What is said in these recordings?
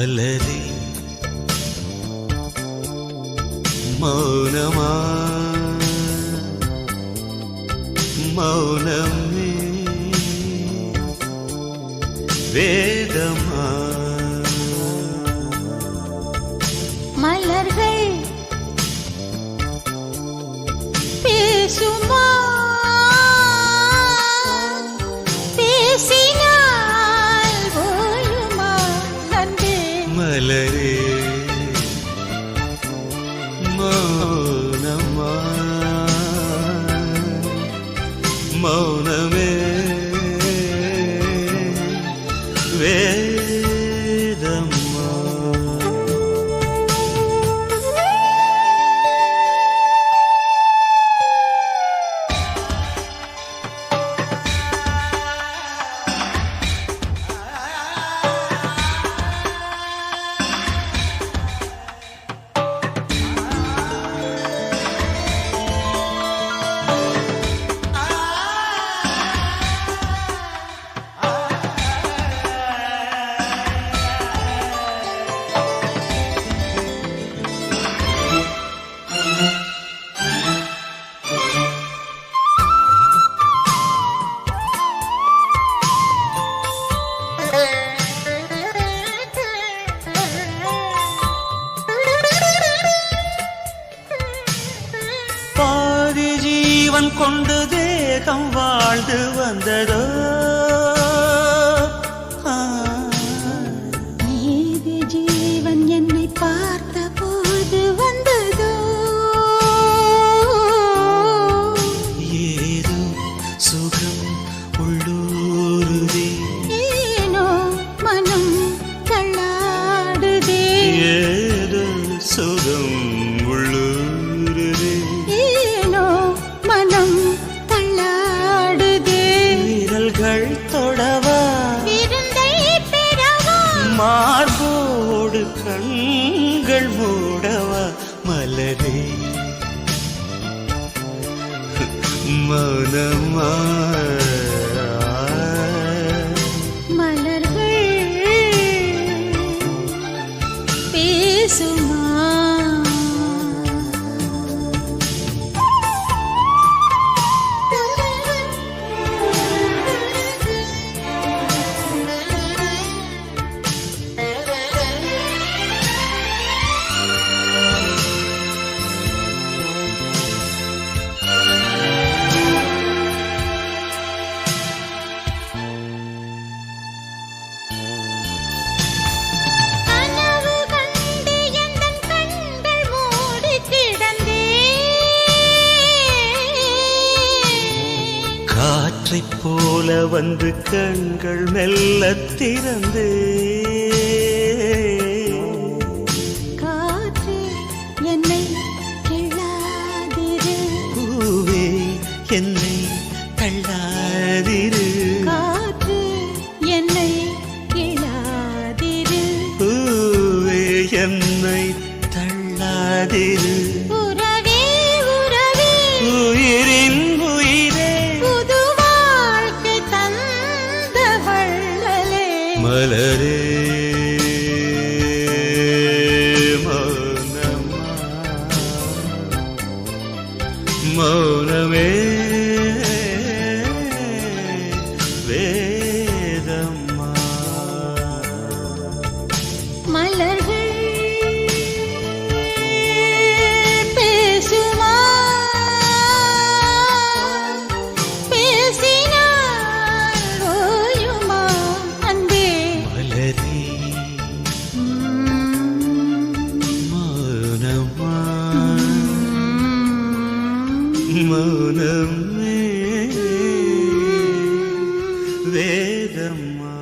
மலரே மௌனமா மௌனமே வேதமா மலர்கள் பேசுமா பேசினால் ஓயுமா அன்பே மலரே மௌனமா மௌனமே வேதமா கொண்டு தேகம் வாழ்ந்து வந்ததோ நீதி ஜீவன் என்னை பார்த்த போது வந்ததோ ஏதோ சுகம் உள்ளூருதே ஏனோ மனம் தள்ளாடுதே ஏதோ சுகம் உள்ளூருதே மனம் தள்ளாடுதே விரல்கள் தொடவா விருந்தை பெறவா மார்போடு கண்கள் மூடவா மலரே மௌனமா மலர்கள் பேசுமா காற்றைப் போல வந்து கண்கள் மெல்ல திறந்து காற்று என்னை கிள்ளாதிரு பூவே என்னை தள்ளாதிரு காற்று என்னை கிள்ளாதிரு பூவே என்னை தள்ளாதிரு உறவே உறவே உயிரின் உயிரே புது வாழ்க்கை தந்த வள்ளலே மலரே மௌனமா மௌனமே வேதமா மலர்கள் பேசுமா பேசினால் ஓயுமா அன்பே மலரே மௌனமா மௌனமே வேதமா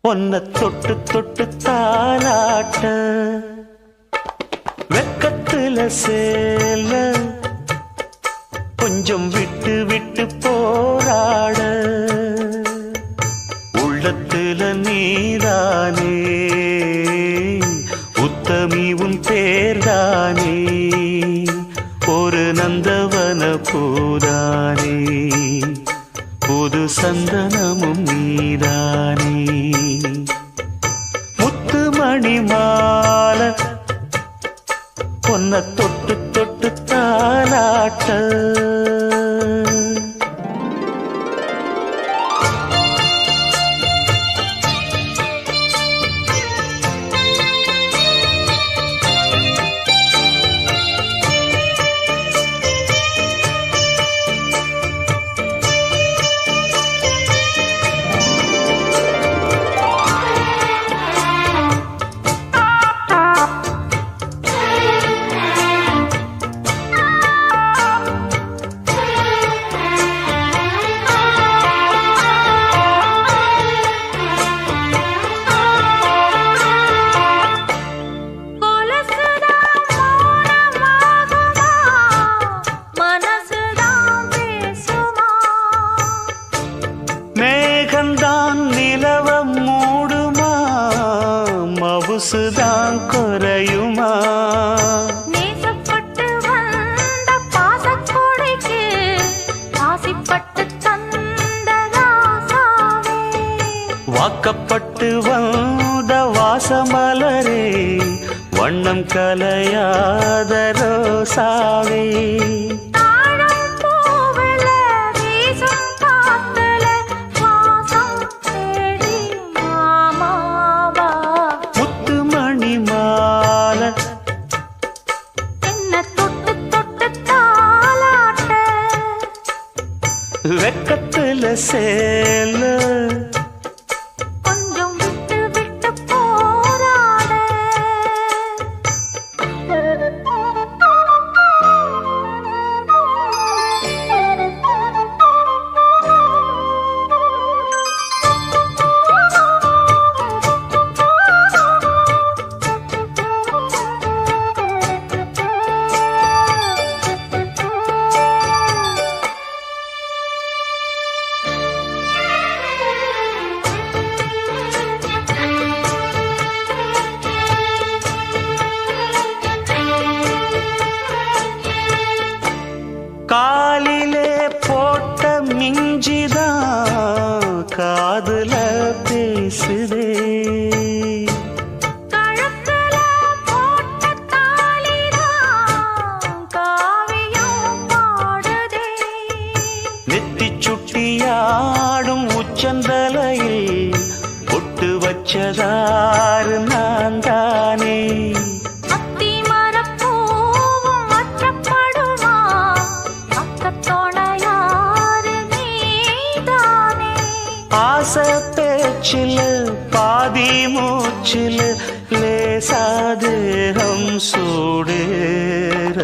ஒன்ன தொட்டு தொட்டு தாலாட்ட வெக்கத்துல சேல கொஞ்சம் விட்டு விட்டு போராட உள்ளத்துல நீதானே உத்தமி உன் பேர்தானே ஒரு நந்தவன பூதானே புது சந்தனமும் நீதானே முத்துமணி மாலை பொன்ன தொட்டு தொட்டு தாலாட்ட மேகந்தான் நிலவ மூடுமா மவுசுதான் குறையுமா நேசப்பட்டு வந்த பாசக்கொடைக்கு ஆசைப்பட்டு தந்த ராசாவே வாக்கப்பட்டு வந்த வாசமலரே வண்ணம் கலையாத ரோசாவே வெக்கத்துல சேல கொஞ்சம் விட்டு விட்டு போராட காலிலே போட்ட மிஞ்சிதான் காதுல பேசுதே கழுத்துல போட்ட தாலிதான் காவியம் பாடுதே நெத்தி சுட்டியாடும் உச்சந்தலையில் பொட்டு வச்சதாறு நான் தானே ஆசை பேச்சில் பாதி மூச்சில் லேசாதேகம் சூடேற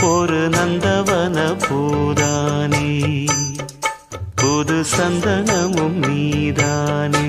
ஒரு நந்தவன பூதானே புது சந்தனமும் நீதானே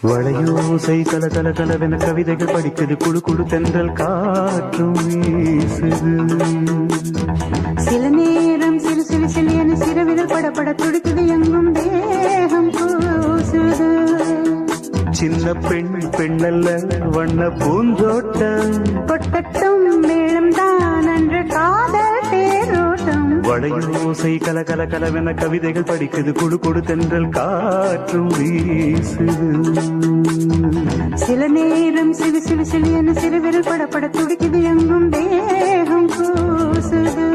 வளையோசை கல கல கலவென கவிதைகள் படிக்குது குழு குழு தென்றல் காற்றும் வீசுது சில நேரம் சிறு சிறு சிலியன சிறுவிரல் படப்பட துடிக்குது எங்கும் தேகம் கூசுது சின்ன பெண் பெண்ணல்ல வண்ண பூந்தோட்டம் கொட்டட்டும் மேளம் தான் அன்று காதல் தேரோட்டம் வளையோசை கல கல கலவென கவிதைகள் படிக்குது குடு குடு தென்றல் காற்றும் வீசுது சில நேரம் சிறு சிறு சிலியன சிறுவிரல் படப்பட துடிக்குது எங்கும் தேகம் கூசுது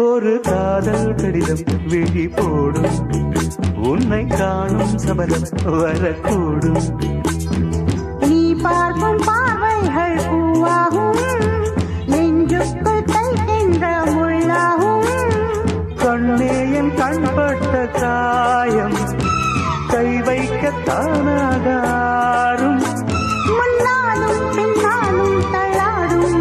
ஒரு காதல் கடிதம் விழி போடும் உன்னை காணும் சபதம் வரக்கூடும் நீ பார்க்கும் பார்வைகள் பூவாகும் நெஞ்சுக்குள் தைக்கின்ற முள்ளாகும் கண்ணே என் கண்பட்ட காயம் கை வைக்கத்தானாகாரும் முன்னாலும் பின்னாலும் தள்ளாடும்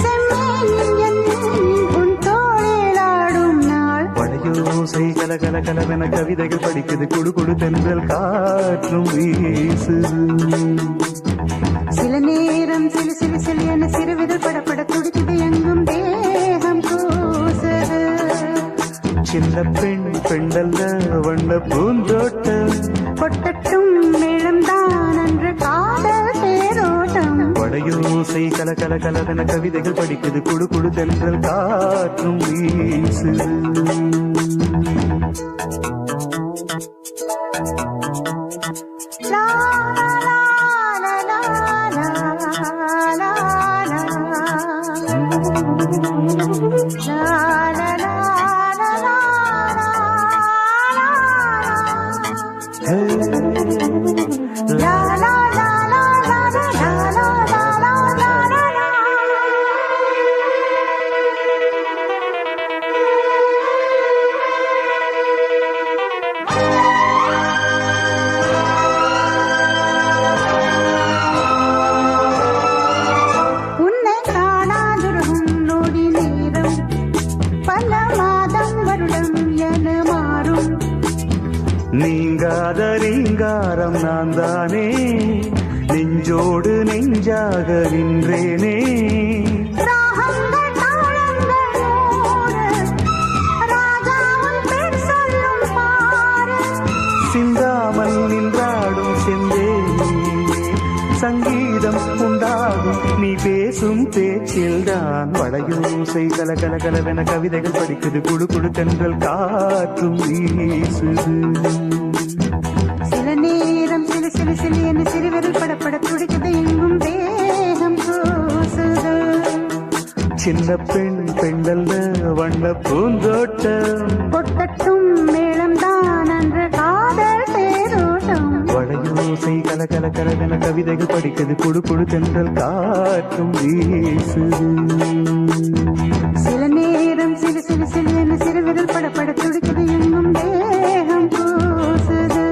செம்மேனின் எண்ணெயின் உன் தோளிலாடும் நாள் வளையோசை கல கல கலவென கவிதைகள் படிக்குது குடு குடு தென்றல் காற்றும் வீசுது சில நேரம் சிலு சிலு சிலியன சிறுவிரல் படப்பட துடிக்குது எங்கும் தேகம் கூசுது சின்ன பெண் பெண்ணல்ல வண்ண பூந்தோட்டம் கொட்டட்டும் மேளம் தான் அன்று காதல் தேரோட்டம் வளையோசை கல கல கலவென கவிதைகள் படிக்குது குடு குடு தென்றல் காற்றும் வீசுது லா லா லா லா லா லா லா உன்னை காணாதிருக்கும் நொடி நேரம் பல மாதம் வருடம் என மாறும் நீங்காத ரீங்காரம் நான் தானே நெஞ்சோடு நெஞ்சாக நின்றேனே ராகங்கள் தாளங்கள் நூறு ராஜாவும் பேர் சொல்லும் பாரு சிந்தாமல் நின்றாடும் செந்தேனே சங்கீதம் உண்டாகும் நீ பேசும் பேச்சில்தான் வளையோசை கல கல கலவென கவிதைகள் படிக்குது குடு குடு தென்றல் காற்றும் வீசுது சில நேரம் சிலு சிலு சிலியன சிறுவிரல் படப்பட துடிக்குது எங்கும் தேகம் கூசுது சின்ன பெண் பெண்ணல்ல வண்ண பூந்தோட்டம் கொட்டட்டும் மேளம் தான் அன்று காதல் தேரோட்டம் வளையோசை கல கல கலவென கவிதைகள் படிக்குது குடு குடு தென்றல் காற்றும் வீசுது சில நேரம் சிலு சிலு சிலியன சிறுவிரல் படப்பட துடிக்குது எங்கும் தேகம் கூசுது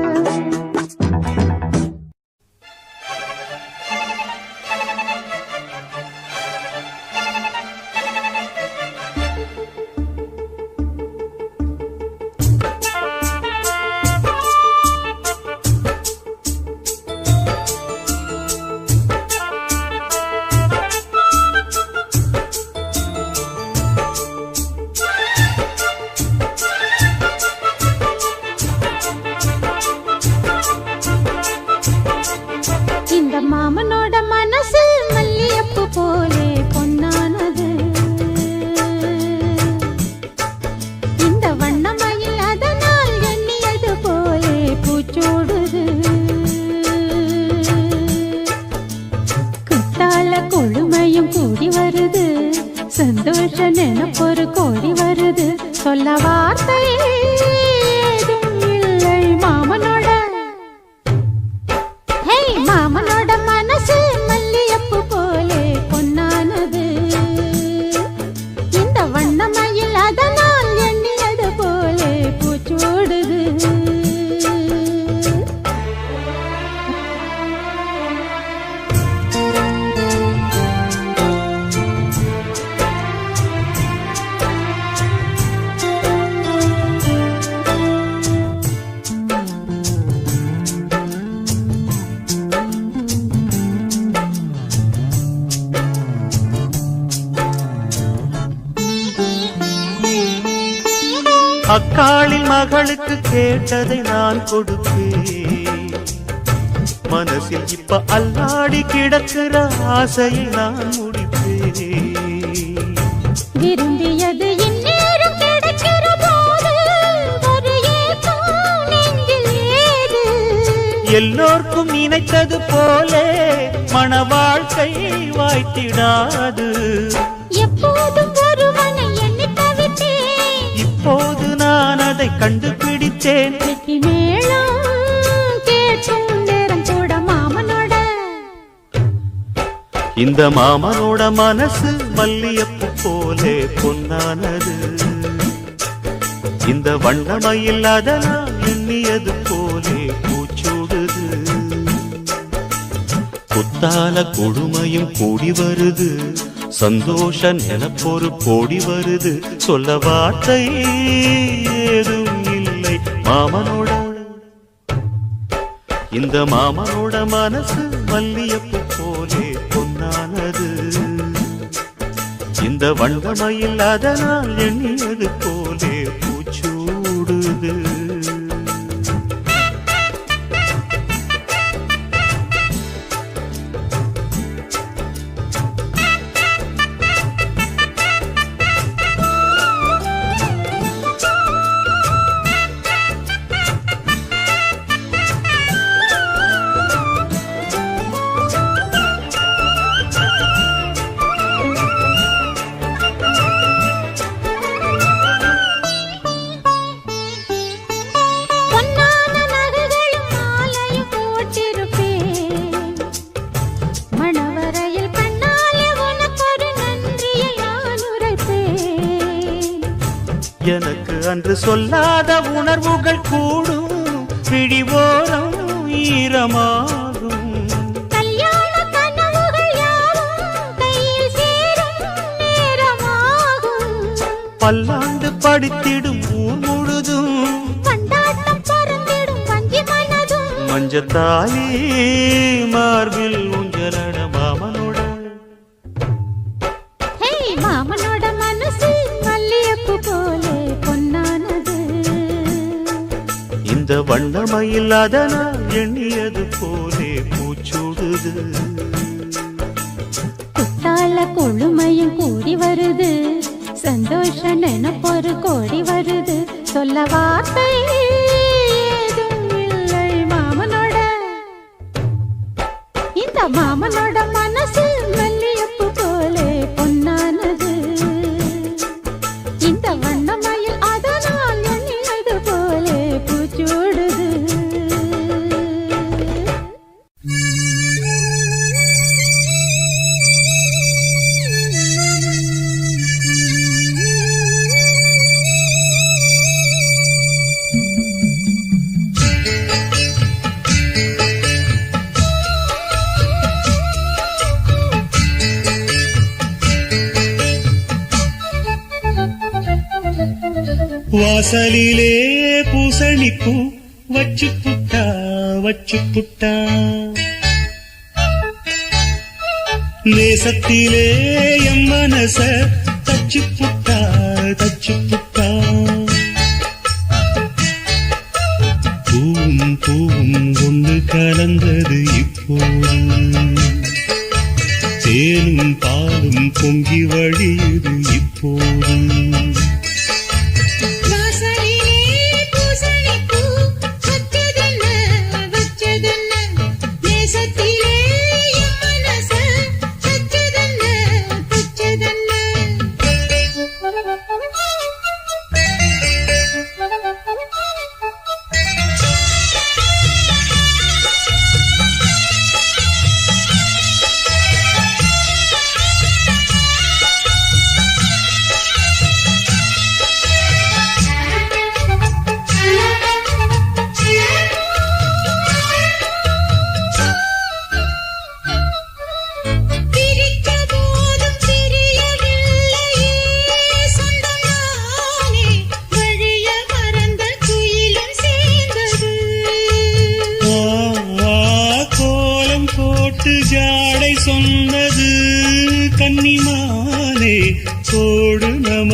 இந்த மாமனோட மனசு மல்லியப்பு போலே பொன்னானது இந்த வண்ணமயில் அதனால் எண்ணியது போலே பூச்சோடுது குத்தால கொழுமையும் கூடி வருது சந்தோஷ நினைப்பொரு கோடி வருது சொல்ல வார்த்தை ஏதும் இல்லை மாமனோட மாமனோட மனசு மல்லியப்பு போலே அக்காளின் மகளுக்கு கேட்டதை நான் கொடுப்பேன். மனசில் இப்ப அல்லாடி கிடக்கிற ஆசையை நான் முடிப்பேன். விரும்பியது இந்நேரம் கிடைக்கிற போது ஒரு ஏக்கம் நெஞ்சில் ஏது? எல்லோர்க்கும் நினைத்தது போலே மன வாழ்க்கை வாய்த்திடாது. எப்போதும் ஒருவனை எண்ணி தவித்தேன், இப்போது நான் அதை கண்டுபிடித்தேன். வெற்றி மேளம் கேட்கும் நேரம் கூட மாமனோட. இந்த மாமனோட மனசு மல்லியப்பு போலே பொன்னானது. இந்த வண்ணமயில் அதனால் எண்ணியது போலே பூச்சூடுது. குத்தால கொடுமையும் கூடி வருது, சந்தோஷ நிலப்பொரு கோடி வருது. சொல்ல வார்த்தை ஏதும் இல்லை மாமனோட. இந்த மாமனோட மனசு மல்லியப்பு போலே பொன்னானது. இந்த வண்ணமயில் அதனால் எண்ணியது போலே பூச்சூடுது. எனக்கு அன்று சொல்லாத உணர்வுகள் கூடும், விழிவோரம் ஈரமாகும். கல்யாண கனவுகள் யாவும் கையில் சேரும் நேரமாகும். பல்லாண்டு படித்திடும் ஊர் முழுதும் கொண்டாட்டம் பறந்திடும் வஞ்சி மனதும். மஞ்சத்தாலி மார்பில் ஊஞ்சலட மாமனோட. மாமனோட மனசு மல்லியப்பு போலே பொன்னானது. இந்த வண்ணமயில் அதனால் எண்ணியது போலே பூச்சூடுது. குத்தால கொழுமையும் கூடி வருது, சந்தோஷ நினைப்பொரு கோடி வருது. சொல்ல வார்த்தை ஏதும் இல்லை மாமனோட. இந்த மாமனோட மனசு மல்லியப்பு போலே பொன்னானது. இந்த வண்ணமயில் அதனால் எண்ணியது போலே பூச்சூடுது. வாசலிலே பூசணிப்பூ வச்சு புட்டா வச்சு புட்டா, நேசத்திலே எம் மனச தச்சு புட்டா தச்சு புட்டா. பூவும் பூவும் ஒன்று கலந்தது இப்போது, தேனும் பாலும் பொங்கி வழியுது இப்போது.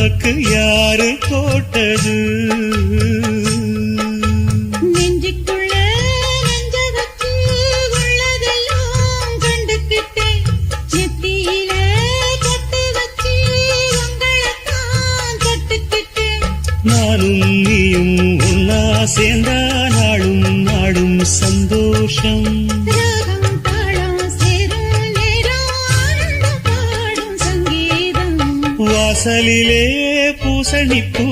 நமக்கு யாரு போட்டது? நெஞ்சுக்குள்ள நெஞ்ச வச்சு உள்ளதெல்லாம் கண்டுக்கிட்டேன். நெத்தியில பொட்டு வச்சு உங்களைத்தான் தொட்டுக்கிட்டேன். நானும் நீயும் ஒன்னா சேர்ந்தா நாளும் நாடும் சந்தோஷம். ராகம் தாளம் சேரும் நேரம் ஆனந்தம் பாடும் சங்கீதம். வாசலிலே பூசணிப்பூ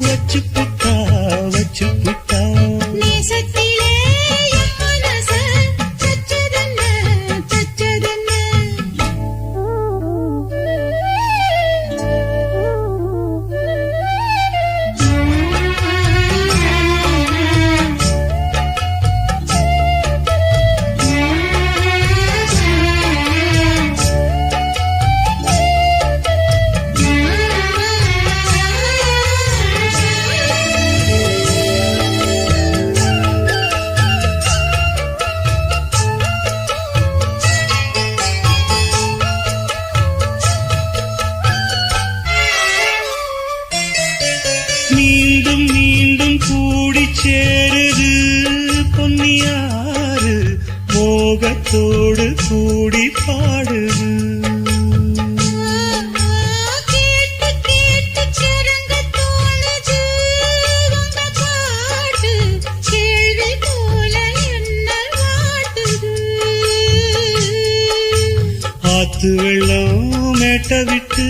வச்சு புட்டா வச்சு புட்டா. நேசத்திலே என் மனச தச்சதென்ன தச்சதென்ன. மீண்டும் மீண்டும் கூடி சேருது பொன்னியாறு, மோகத்தோடு கூடி பாடுது. கேட்டு கேட்டு கிறங்க தோணுது உங்க பாட்டு. கேள்வி போல என்ன வாட்டுது. ஆத்து வெள்ளம் மேட்ட விட்டு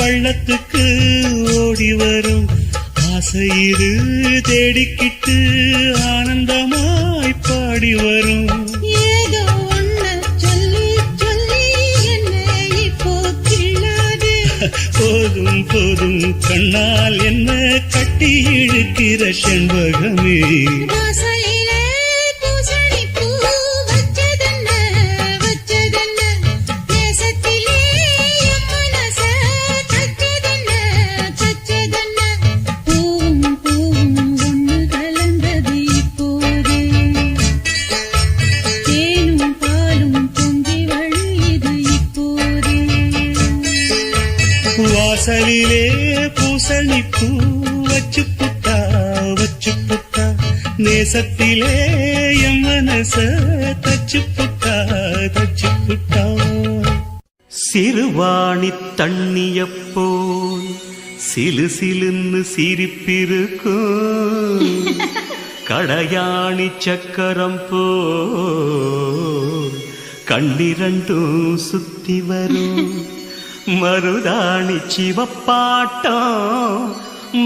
பள்ளத்துக்கு ஓடி வரும். ஆசையிரு தேடிக்கிட்டு ஆனந்தமாய் பாடி வரும். ஏதோ ஒண்ண சொல்லி சொல்லி என்ன இப்போ கிள்ளாது. போதும் போதும் கண்ணால் என்ன கட்டி இழுக்கிற செண்பகமே. வாசலிலே பூசணிப்பூ வச்சதென்ன வச்சதென்ன. நேசத்திலே என் மனச தச்சதென்ன தச்சதென்ன. பூவும் பூவும் ஒண்ணு கலந்தது இப்போது. தேனும் பாலும் பொங்கி வழியுது இப்போது. வாசலிலே பூசணிப்பூ வச்சு புட்டா வச்சு புட்டா. நேசத்திலே என் மனச தச்சு புட்டா தச்சு புட்டா. சிறுவாணி தண்ணியப்போல் சிலு சிலுன்னு சிரிப்பிருக்கும். கடையாணி சக்கரம் போல் கண்ணிரண்டும் சுத்தி வரும். மருதாணி சிவப்பாட்டம்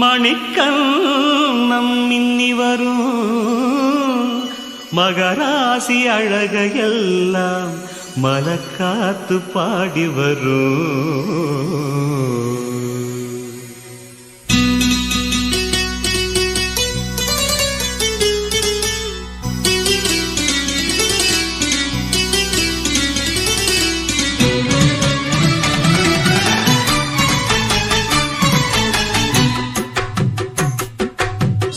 மணிக்கண்ணம் மின்னி வரும். மகராசி அழகையெல்லாம் மலக்காத்து பாடி வரும்.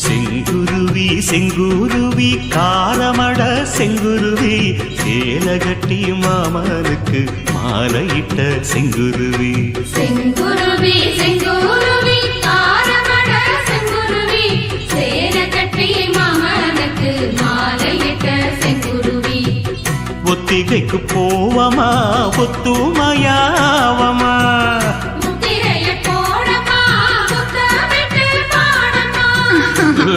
செங்குருவி செங்குருவி காரமட செங்குருவி, சேலகட்டி மாமனுக்கு மாலையிட்ட செங்குருவி. செங்குருவி செங்குருவி காரமட செங்குருவி, சேலகட்டி மாமனுக்கு மாலையிட்ட செங்குருவி. ஒத்திகைக்கு போவமா ஒத்துமையாவமா,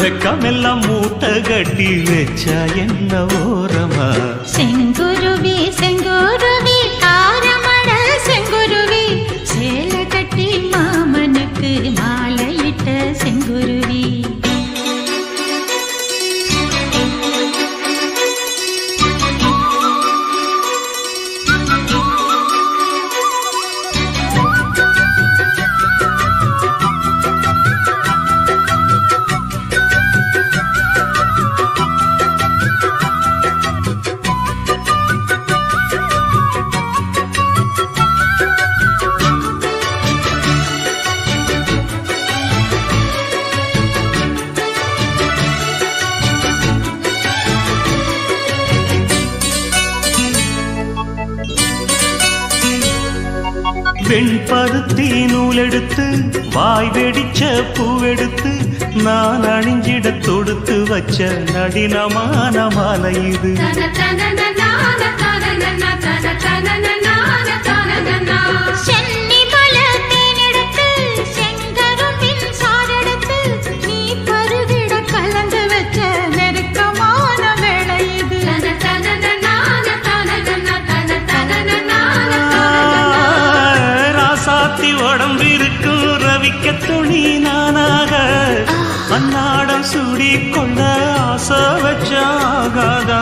வெக்கமெல்லாம் மூட்டை கட்டி வச்சா என்ன ஓரமா. செங்குருவி செங்குருவி காரமட செங்குருவி, சேல கட்டி மாமனுக்கு மாலையிட்ட செங்குருவி. வெண்பருத்தி நூலெடுத்து வாய் வெடிச்ச பூவெடுத்து நான் அணிஞ்சிட தொடுத்து வச்ச நடினமான மாலை இது. உடம்பிருக்கும் ரவிக்க துணி நானாக அன்னாடம் சூடி கொண்ட ஆசை வச்சாகாதா.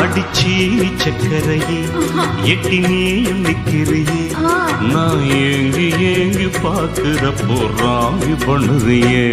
அடிச்சி சக்கரையே எட்டி நீயும் நிக்கிறியே நான் ஏங்கி ஏங்கி பாக்குறப்போ ராங்கி பண்ணுறியே.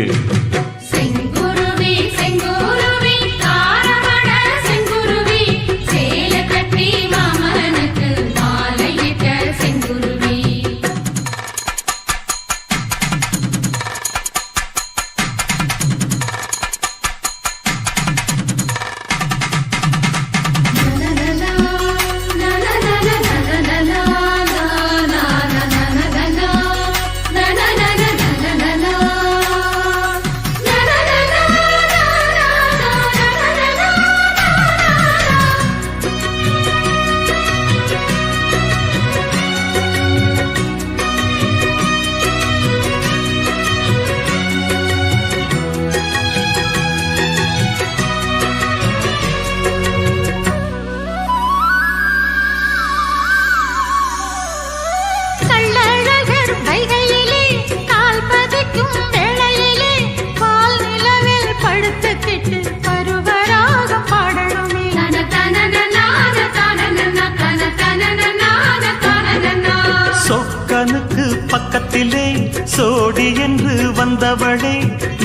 சொக்கனுக்கு பக்கத்திலே சோடி என்று வந்தவளே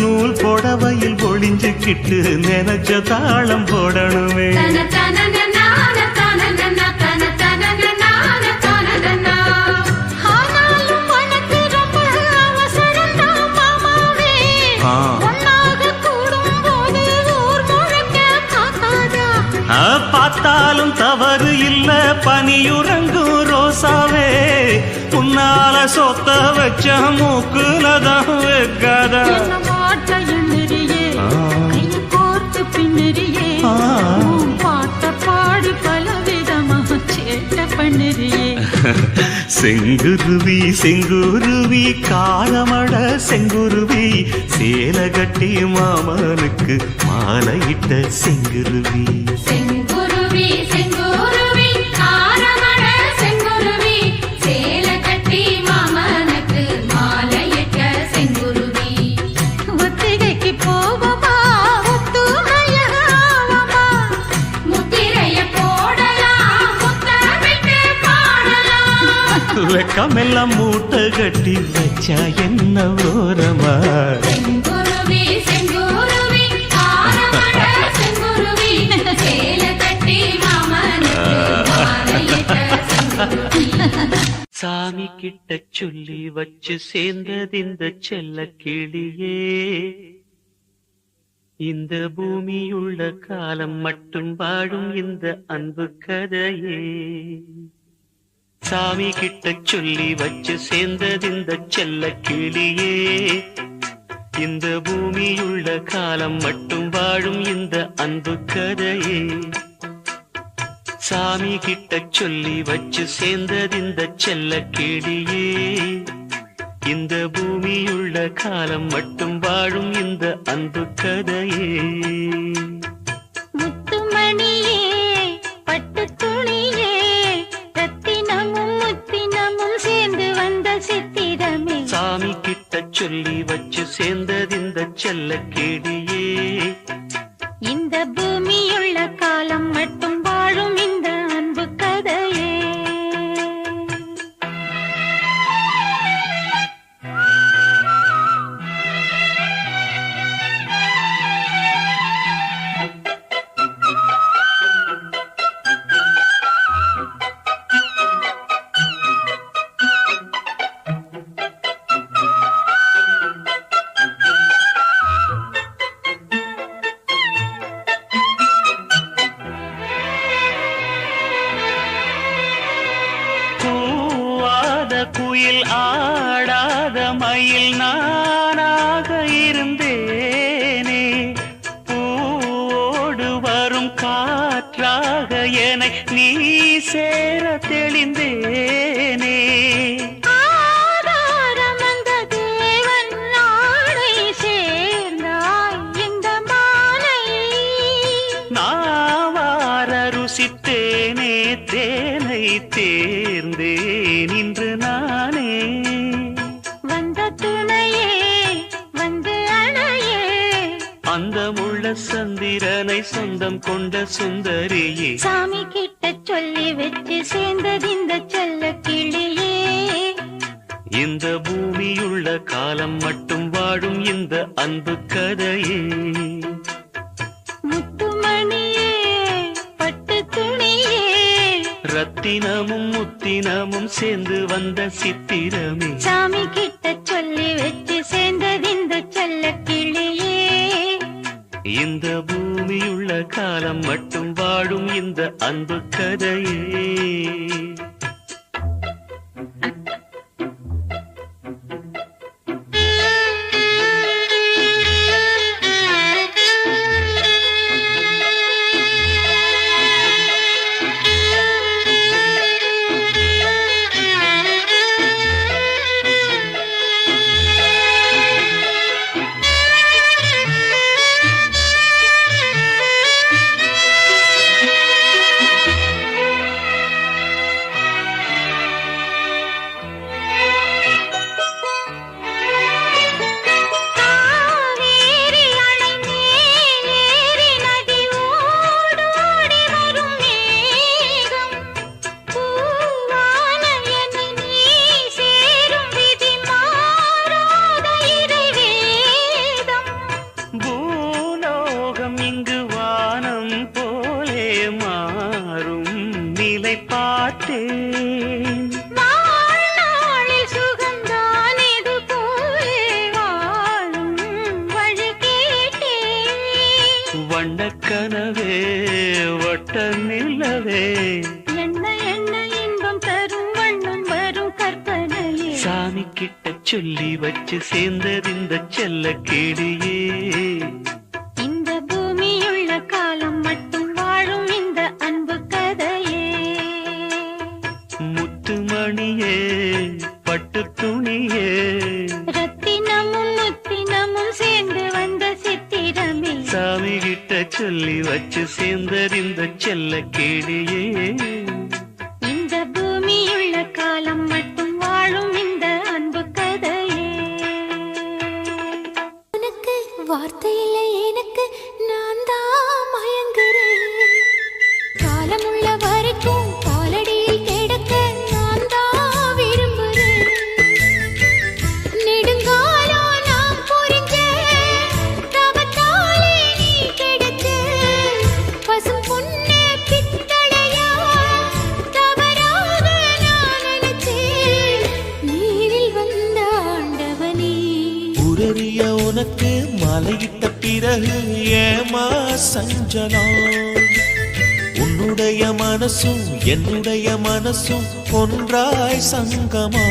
நூல் போடவையில் ஒளிஞ்சுக்கிட்டு நினைச்ச தாளம் போடணுமே. பார்த்தாலும் தவறு இல்ல பனியுறங்கும் ரோசாவே உன்னால சொத்த வச்ச மூக்குலதான் வைக்காத. செங்குருவி செங்குருவி காலமட செங்குருவி சேலை கட்டி மாமனுக்கு மாலையிட்ட செங்குருவி. செங்குருவி செங்குருவி காரமட செங்குருவி சேலை கட்டி மாமனுக்கு மாலையிட்ட செங்குருவி. ஒத்திகைக்கு போவமா ஒத்துமையாவமா முத்திரைய போடலாம் முத்தமிட்டு பாடலாம். வெக்கமெல்லாம் மூட்டை கட்டி வச்சா என்ன ஓரமா. செங்குருவி செங்குருவி காரமட செங்குருவி சேலை கட்டி மாமனுக்கு மாலையிட்ட செங்குருவி. சாமி கிட்ட சொல்லி வச்சு சேர்ந்தது இந்த செல்ல கிளியே இந்த பூமியுள்ள காலம் மட்டும் வாழும் இந்த அன்பு கதையே. சாமி கிட்ட சொல்லி வச்சு சேர்ந்தது இந்த செல்ல கிளியே இந்த பூமியுள்ள காலம் மட்டும் வாழும் இந்த அன்பு கதையே. சாமி கிட்ட சொல்லி வச்சு சேர்ந்தது இந்த செல்ல கிளியே இந்த பூமியுள்ள காலம் மட்டும் வாழும் இந்த அன்பு கதையே. முத்துமணியே பட்டு துணியே ரத்தினமும் முத்தினமும் சேர்ந்து வந்த சித்திரமே. சாமி கிட்ட சொல்லி வச்சு சேர்ந்தது இந்த செல்ல கிளியே இந்த பூமியுள்ள காலம் மட்டும் வாழும் இந்த அன்பு கதையே. குயில் ஆடாத மயில் நானாக இருந்தேனே, பூவோடு வரும் காற்றாக என நீ சேர தெளிந்தேனே. ஆதாரம் அந்த தேவன் நாடை சேர்ந்தாய் இந்த மாலை. நாவார ருசித்தேனே தேனை தேர்ந்தேன் இன்று நானே. வந்த துணையே வந்து அணையே, அந்த முள்ள சந்திரனை சொந்தம் கொண்ட சுந்தரியே, சாமி கிட்ட சொல்லி வச்சு சேர்ந்தது இந்த செல்ல கிளியே. இந்த பூமியுள்ள காலம் மட்டும் வாழும் இந்த அன்பு கதையே. முத்துமணியே பட்டு துணியே, ரத்தினமும் முத்தினமும் சேர்ந்து வந்த சித்திரமே, சாமி கிட்ட சொல்லி வச்சு சேர்ந்தது இந்த செல்ல கிளியே. இந்த பூமியுள்ள காலம் மட்டும் வாழும் இந்த அன்பு கதையே. காவேரி அணை மேல் ஏறி நதி ஓடோடி வரும் மேகம், பூவான என்னை நீ சேரும் விதி மாறாத இறைவேதம். பூலோகம் இங்கு வானம் போலே மாறும் நிலை பார்த்தேன். வாழ்நாளில் சுகந்தான் இது போலே வாழும் வழி கேட்டேன். வண்ணக்கனவே வட்ட நிலவே, என்ன என்ன இன்பம் தரும் வண்ணம் வரும் கற்பனையே. சாமி கிட்ட சொல்லி வச்சு சேர்ந்தது இந்த செல்ல கிளியே. இந்த பூமியுள்ள காலம் மட்டும் வாழும் இந்த அன்பு கதையே. முத்துமணியே பட்டு துணியே, ரத்தினமும் முத்தினமும் சேர்ந்து வந்த சித்திரமே, சாமி கிட்ட சொல்லி வச்சு சேர்ந்தது இந்த செல்ல கிளியே. இந்த பூமியுள்ள காலம் மட்டும் வாழும் இந்த அன்பு கதையே. உனக்கு வார்த்தை இல்லை எனக்கு, நான் தான் மயங்குறேன். காலமுள்ள வரைக்கும் காலடியில் கிடக்க நான் தான் விரும்புறேன். நெடுங்காலம் நான் புரிஞ்ச தவத்தாலே நீ கிடைச்ச பசும் பொன்னே பித்தளையா தவறாக நான் நினைச்சேன். நீரில் வந்த ஆண்டவனே, உரறிய உனக்கு மலையிட்ட பிறகு ஏமா சஞ்சலம்? உன்னுடைய மனசும் என்னுடைய மனசும் ஒன்றாய் சங்கமா?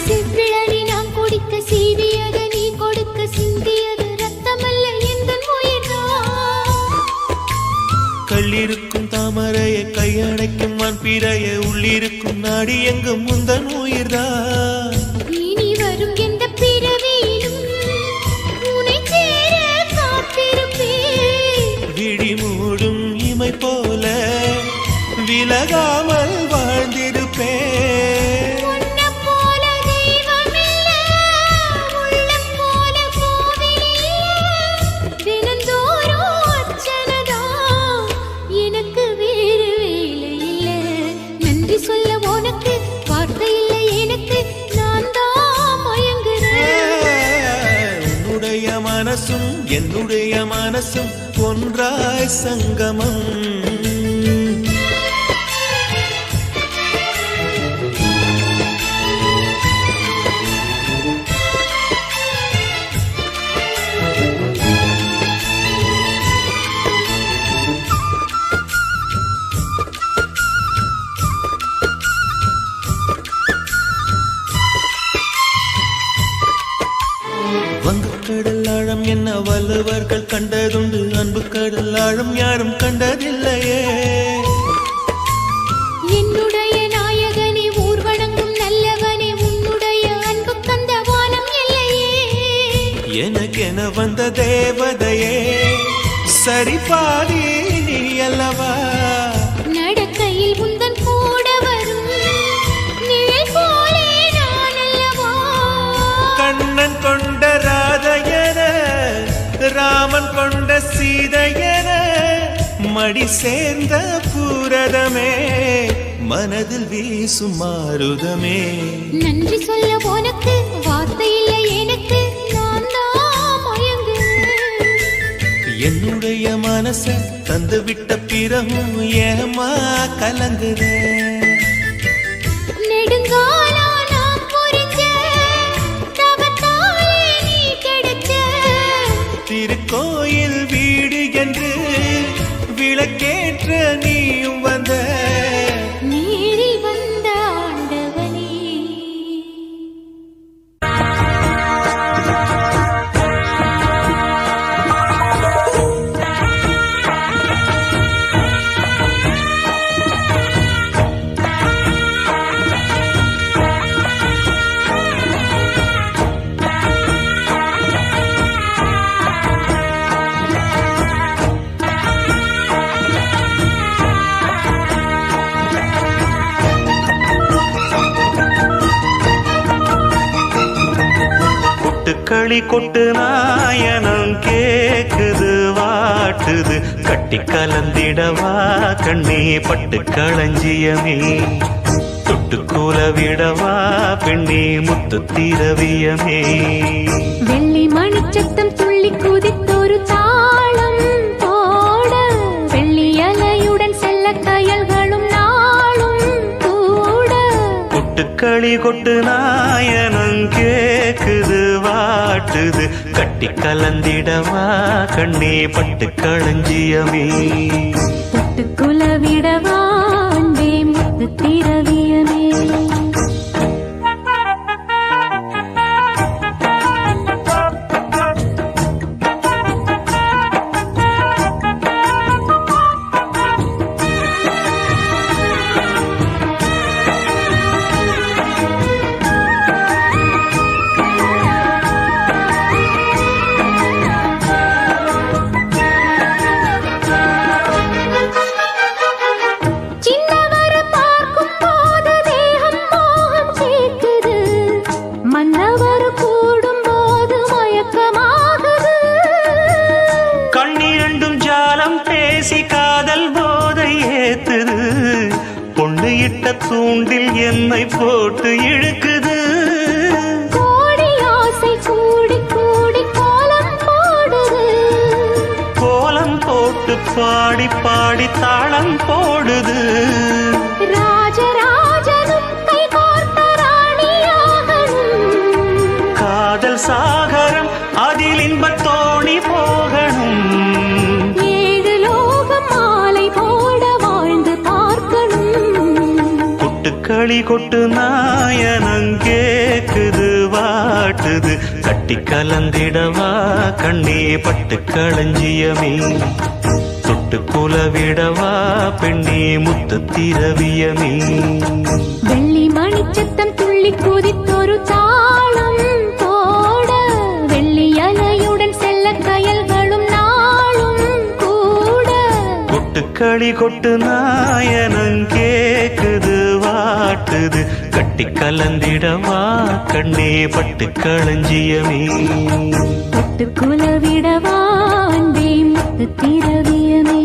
செவ்விழி நான் குடிக்க சீவியது நீ கொடுக்க சிந்தியது ரத்தமல்ல எந்தன் உயிர்தான். கள்ளிருக்கும் தாமரையை கையடைக்கும் வான்பிறையை உள்ளிருக்கும் நாடி எங்கும் முந்தன் உயிர்தான். இனி வரும் எந்த பிறவியிலும் உன்னை சேர காத்திருப்பேன். விழி மூடும் இமை போல விலகாமல் வாழ்ந்திருப்பேன். உன்னைப் போல தெய்வமில்ல, உள்ளம் போல கோவிலில்ல. தினந்தோறும் அர்ச்சனைதான், எனக்கு வேறு வேலை இல்ல. நன்றி சொல்ல உனக்கு வார்த்தை இல்லை எனக்கு, உன்னுடைய மனசும் என்னுடைய மனசும் ஒன்றாய் சங்கமம். வங்கக்கடல் ஆழம் என்ன வல்லவர்கள் கண்டதுண்டு, அன்பு கடல் ஆழம் யாரும் கண்டதில்லையே. என்னுடைய நாயகனே ஊர்வணங்கும் நல்லவனே, உன்னுடைய அன்பு தந்த வானம் இல்லையே. எனக்கென வந்த தேவதையே சரி பாதி நீ அல்லவா. நடக்கையில் உந்தன் கூட வரும் நிழல் போலே நான் அல்லவா. கண்ணன் கொண்ட ராதையன ராமன் கொண்ட சீதையன மடி சேர்ந்த பூரதமே மனதில் வீசும் மாருதமே. நன்றி சொல்ல உனக்கு வார்த்தை இல்லை எனக்கு, நான் தான் மயங்குறேன். என்னுடைய மனச தந்து விட்ட பிறகும் ஏமா கலங்குறேன். நெடுங்காலா நாம் புரிஞ்ச தவத்தாலே நீ கிடைச்ச. திருக்கோயில் வீடு என்று விளக்கேற்ற நீயும் வந்த. நீரில் வந்த ஆண்டவனே. கொட்டுக்களி கொட்டு நாயனம் கேக்குது வாட்டுது, கட்டி கலந்திடவா கண்ணே பட்டு களஞ்சியமே. தொட்டுக்கூல விடவா பெண்ணே முத்து திரவியமே. வெள்ளி மணிச்சத்தம் துள்ளி குதித்தொரு தாளம் போட, வெள்ளி அலையுடன் செல்ல கயல்களும் நாளும் கூட. கொட்டுக்களி கொட்டு நாயனம் கேக்குது வாட்டுது, கட்டி கலந்திடவா கண்ணே பட்டு களஞ்சியமே. தொட்டுக்குல விடவா அன்பே முத்து திரவியமே. சின்னவரை பார்க்கும் போது தேகம் மோகம் சேர்க்குது, மன்னவர் கூடும் போது மயக்கமாகுது. கண்ணிரண்டும் ஜாலம் பேசி காதல் போதை ஏத்துது, பொண்ணு இட்ட தூண்டில் என்னை போட்டு இழுக்குது. கோடி ஆசை கூடி கூடி கோலம் போடுது, கோலம் போட்டு பாடி பாடி தாளம் போடுது. ராஜராஜனும் கை கோர்த்த ராணியாகணும். காதல் சாகரம் அதில் இன்பத் தோணி போகணும். ஏழு லோகம் மாலை போட வாழ்ந்து பார்க்கணும். கொட்டுக்களி கொட்டு நாயனம் கேக்குது வாட்டுது, கட்டி கலந்திடவா கண்ணே பட்டு களஞ்சியமே. தொட்டு குலவிடவா பெண்ணே முத்து திரவியமே. வெள்ளி மணிச்சத்தம் துள்ளி குதித்தொரு தாளம் போட, வெள்ளி அலையுடன் செல்ல கயல்களும் நாளும் கூட. கொட்டுக்களி கொட்டு நாயனம் கேக்குது வாட்டுது, கட்டி கலந்திடவா கண்ணே பட்டு களஞ்சியமே. தொட்டுக்குல விடவா அன்பே முத்து திரவியமே.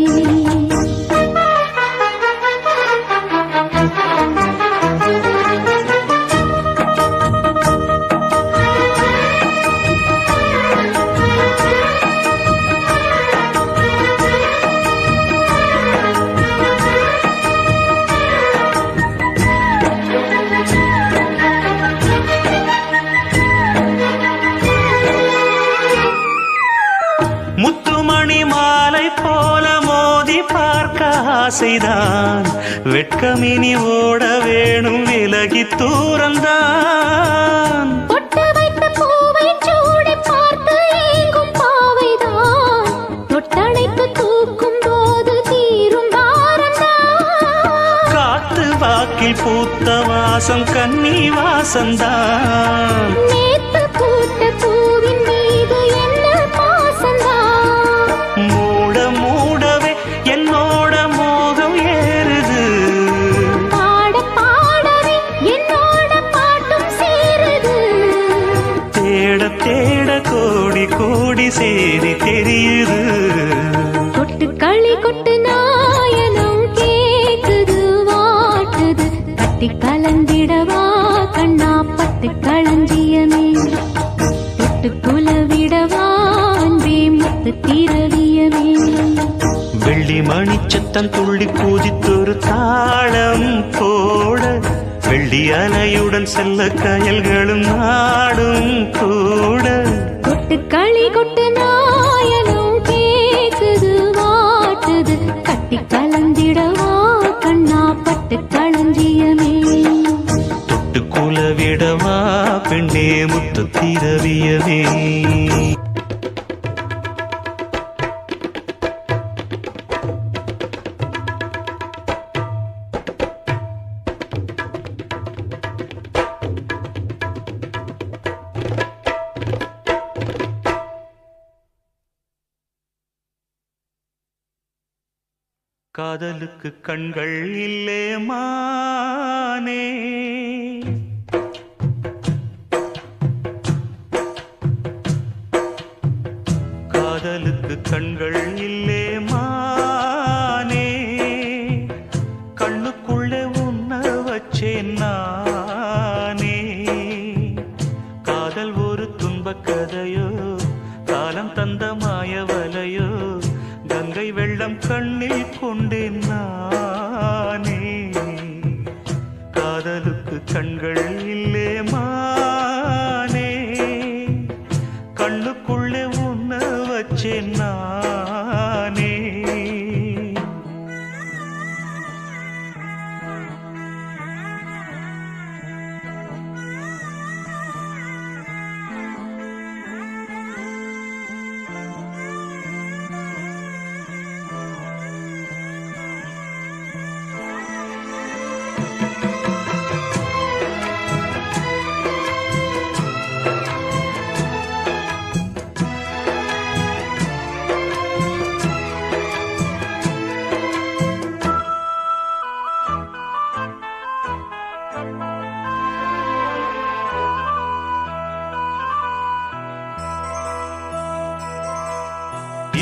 ஆசைதான் வெட்கமினி ஓட வேணும் விலகி தூரந்தான் பொட்டு வைத்த பூவை சூடி பார்த்து ஏங்கும் பாவைதான் தொட்டணைத்து தூக்கும் போது தீரும் பாரந்தான் காத்து வாக்கில் பூத்த வாசம் கன்னி வாசந்தான் நேத்து பூத்த பூவின் மீது என்ன பாசந்தான் மூட மூடவே என்னோட மோகம் ஏறுது பாட பாடவே என்னோட பாட்டும் சேருது தேட தேட கோடி கோடி சேரி தெரியுது கொட்டு களி கொட்டு நாயனம் கேக்குது வாட்டுது கட்டி கலந்திடவா கண்ணா பட்டு களஞ்சியமே தொட்டு குலவிடவா அன்பே முத்து திரவியமே வெள்ளி மணிச்சத்தம் துள்ளி பூஜித்தொரு தாளம் போட வெள்ளி அலையுடன் செல்ல கயல்களும் நாடும் கூட கொட்டு களி கொட்டு நாயனம் கேக்குது வாட்டுது கட்டி கலந்திடவா கண்ணா பட்டு களஞ்சியமே தொட்டு குலவிடவா பெண்ணே முத்து திரவியவே காதலுக்கு கண்கள் இல்லே மானே காதலுக்கு கண்கள் இல்லே மானே கண்ணுக்குள்ளே உன்ன வச்சேன் நானே காதல் ஒரு துன்பக் கதையோ காலம் தந்த மாயவலையோ கங்கை வெள்ளம் கண்ணில் கொண்டேன் நானே காதலுக்கு கண்கள் இல்லே மானே கண்ணுக்குள்ளே உன்ன வச்சேன் நானே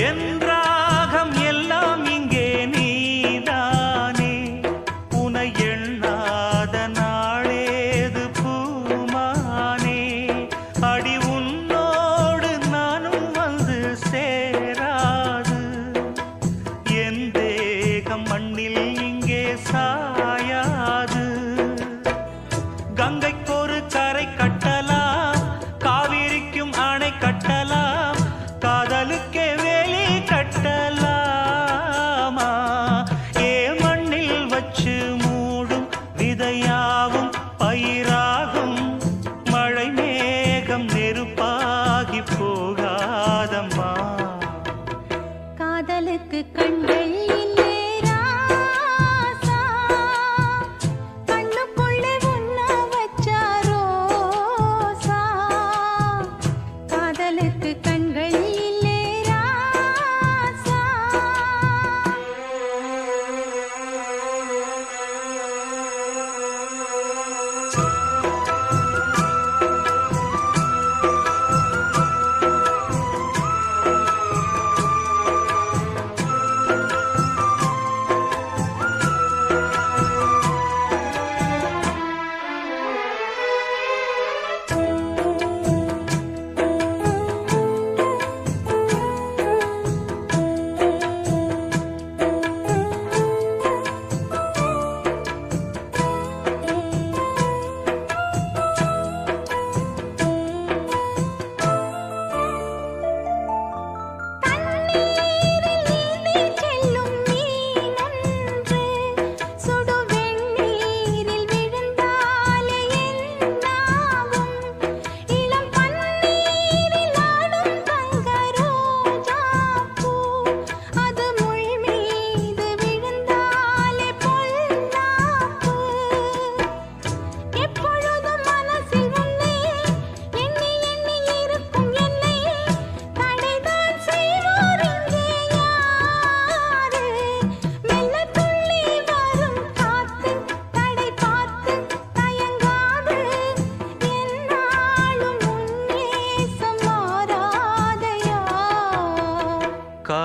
என் ராகம் எல்லாம் இங்கே நீதானே உனை எண்ணாத நாளேது பூமானே அடி உன்னோடு நானும் வந்து சேராது என் தேகம் மண்ணில் இங்கே சாயாது கங்கைக்கொரு கரை கட்டலாம் காவிரிக்கும் அணை கட்டலாம் காதலுக்கே வேலி கட்டலாமா ஏ மண்ணில் வச்சு மூடும் விதையாவும் பயிராகும் மழை மேகம் நெருப்பாகி போகாதம்மா காதலுக்கு கண்கள் இல்லே ராசா கண்ணுக்குள்ளே உன்ன வச்சா ரோசா காதலுக்கு கண்கள் இல்லே ராசா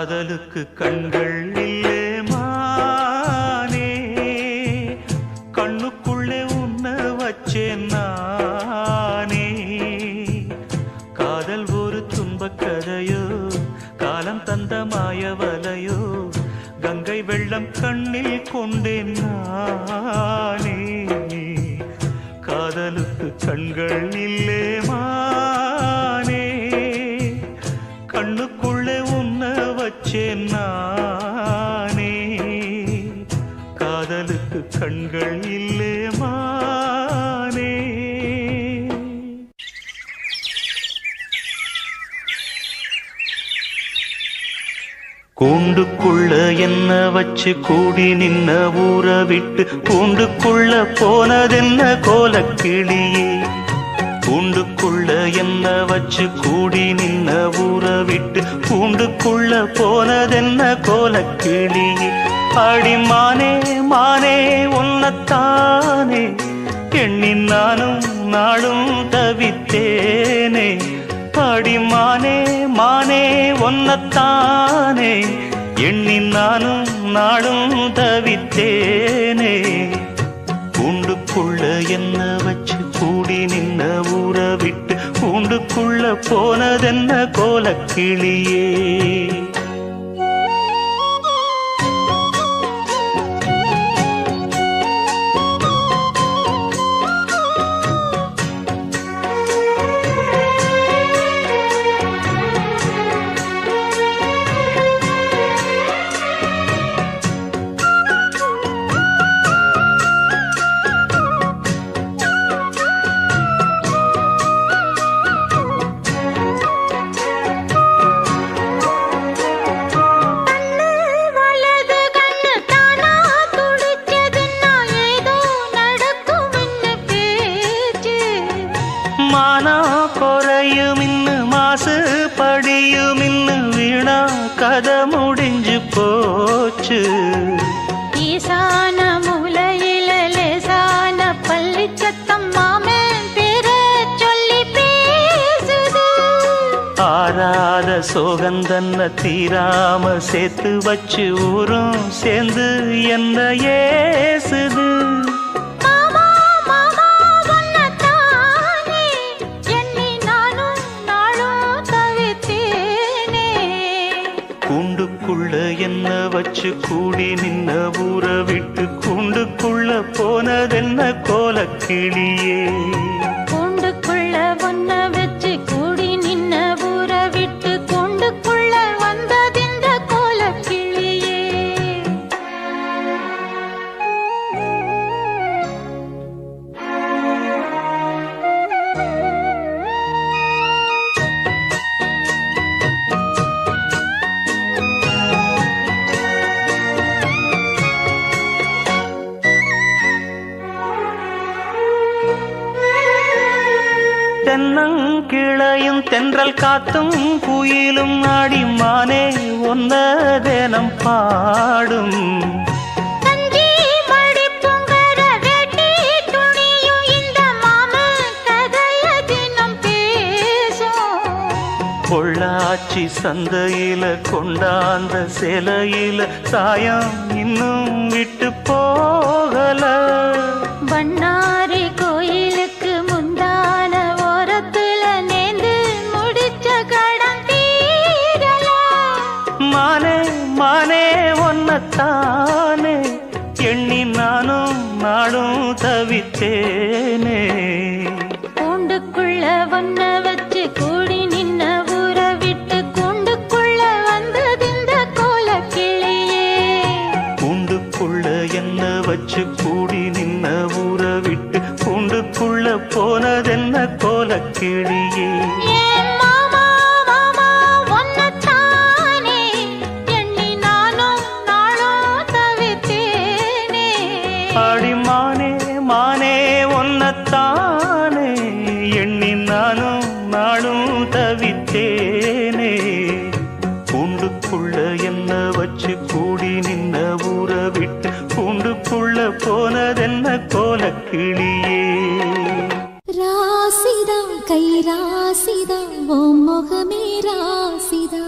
காதலுக்கு கண்கள் இல்லே மானே, கண்ணுக்குள்ளே உன்ன வச்சேன் நானே. காதல் ஒரு துன்பக் கதையோ, காலம் தந்த மாயவலையோ, கங்கை வெள்ளம் கண்ணில் கொண்டேன் நானே. காதலுக்கு கண்கள் இல்லே மானே, கண்ணுக்குள்ளே உன்ன வச்சேன் நானே. காதலுக்கு கண்கள் இல்லே மானே. கூண்டுக்குள்ள என்ன வச்சு கூடி நின்ன ஊற விட்டு கூண்டுக்குள்ள போனதென்ன கோலக்கிளியே. கூண்டுக்குள்ள என்ன வச்சு கூடி நின்ன ஊற விட்டு கூண்டுக்குள்ள போனதென்ன கோலக்கிளியே. அடிமானே மானே உன்னத்தானே எண்ணி நானும் நாளும் தவித்தேனே. அடிமானே மானே ஒன்னத்தானே எண்ணி நானும் நாளும் தவித்தேனே. கூண்டுக்குள்ள என்ன வச்சு கூடி நின்ன ஊற விட்டு கூண்டுக்குள்ள போனதென்ன கோலக்கிளியே. கதை முடிஞ்சு போச்சு. ஈசான மூலையில லேசான பள்ளி சத்தம் மாமன் பேர சொல்லி பேசுது. ஆறாத சோகந்தன்ன தீராம சேர்த்து வச்சு ஊரும் சேர்ந்து என்ன ஏசுது. கூண்டுக்குள்ள என்ன வச்சு கூடி நின்ன ஊற விட்டு கூண்டுக்குள்ள போனதென்ன கோலக்கிளியே. கூண்டுக்குள்ள ஒன்ன வச்சு கூடி நின்ன ஊற விட்டு கூண்டுக்குள்ள வந்ததிந்த கோலக்கிளியே. தென்னங்கிளையும் தென்றல் காத்தும் குயிலும் ஆடிமானே ஒன்ன தினம் பாடும். பொள்ளாச்சி சந்தையில கொண்டாந்த சிலையில சாயம் இன்னும் விட்டு போகல. பண்ணாரி கோயிலுக்கு முந்தான ஓரத்துல நேந்து முடிச்ச கடன் தீரல. மானே மானே ஒன்னத்தானே எண்ணி நானும் நாடும் தவித்தேனே. கூண்டுக்குள்ள ஒன்ன வச்சு கூடி நின்ன ஊற விட்டு கூண்டுக்குள்ள வந்ததிந்த கோலக்கிளியே. கூண்டுக்குள்ள என்ன வச்சு கூடி நின்ன ஊற விட்டு கூண்டுக்குள்ள போனதென்ன கோலக்கிளியே. அடிமானே மானே ஒன்னத்தானே எண்ணி நானும் நாளும் தவித்தேனே. கூண்டுக்குள்ள என்ன வச்சு கூடி நின்ன ஊற விட்டு கூண்டுக்குள்ள போனதென்ன கோலக்கிளியே. ராசிதம் கை ராசிதம் ஓ முகமே ராசிதா.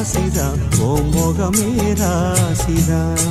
ராசிதான் ஓ முகமே ராசிதான்.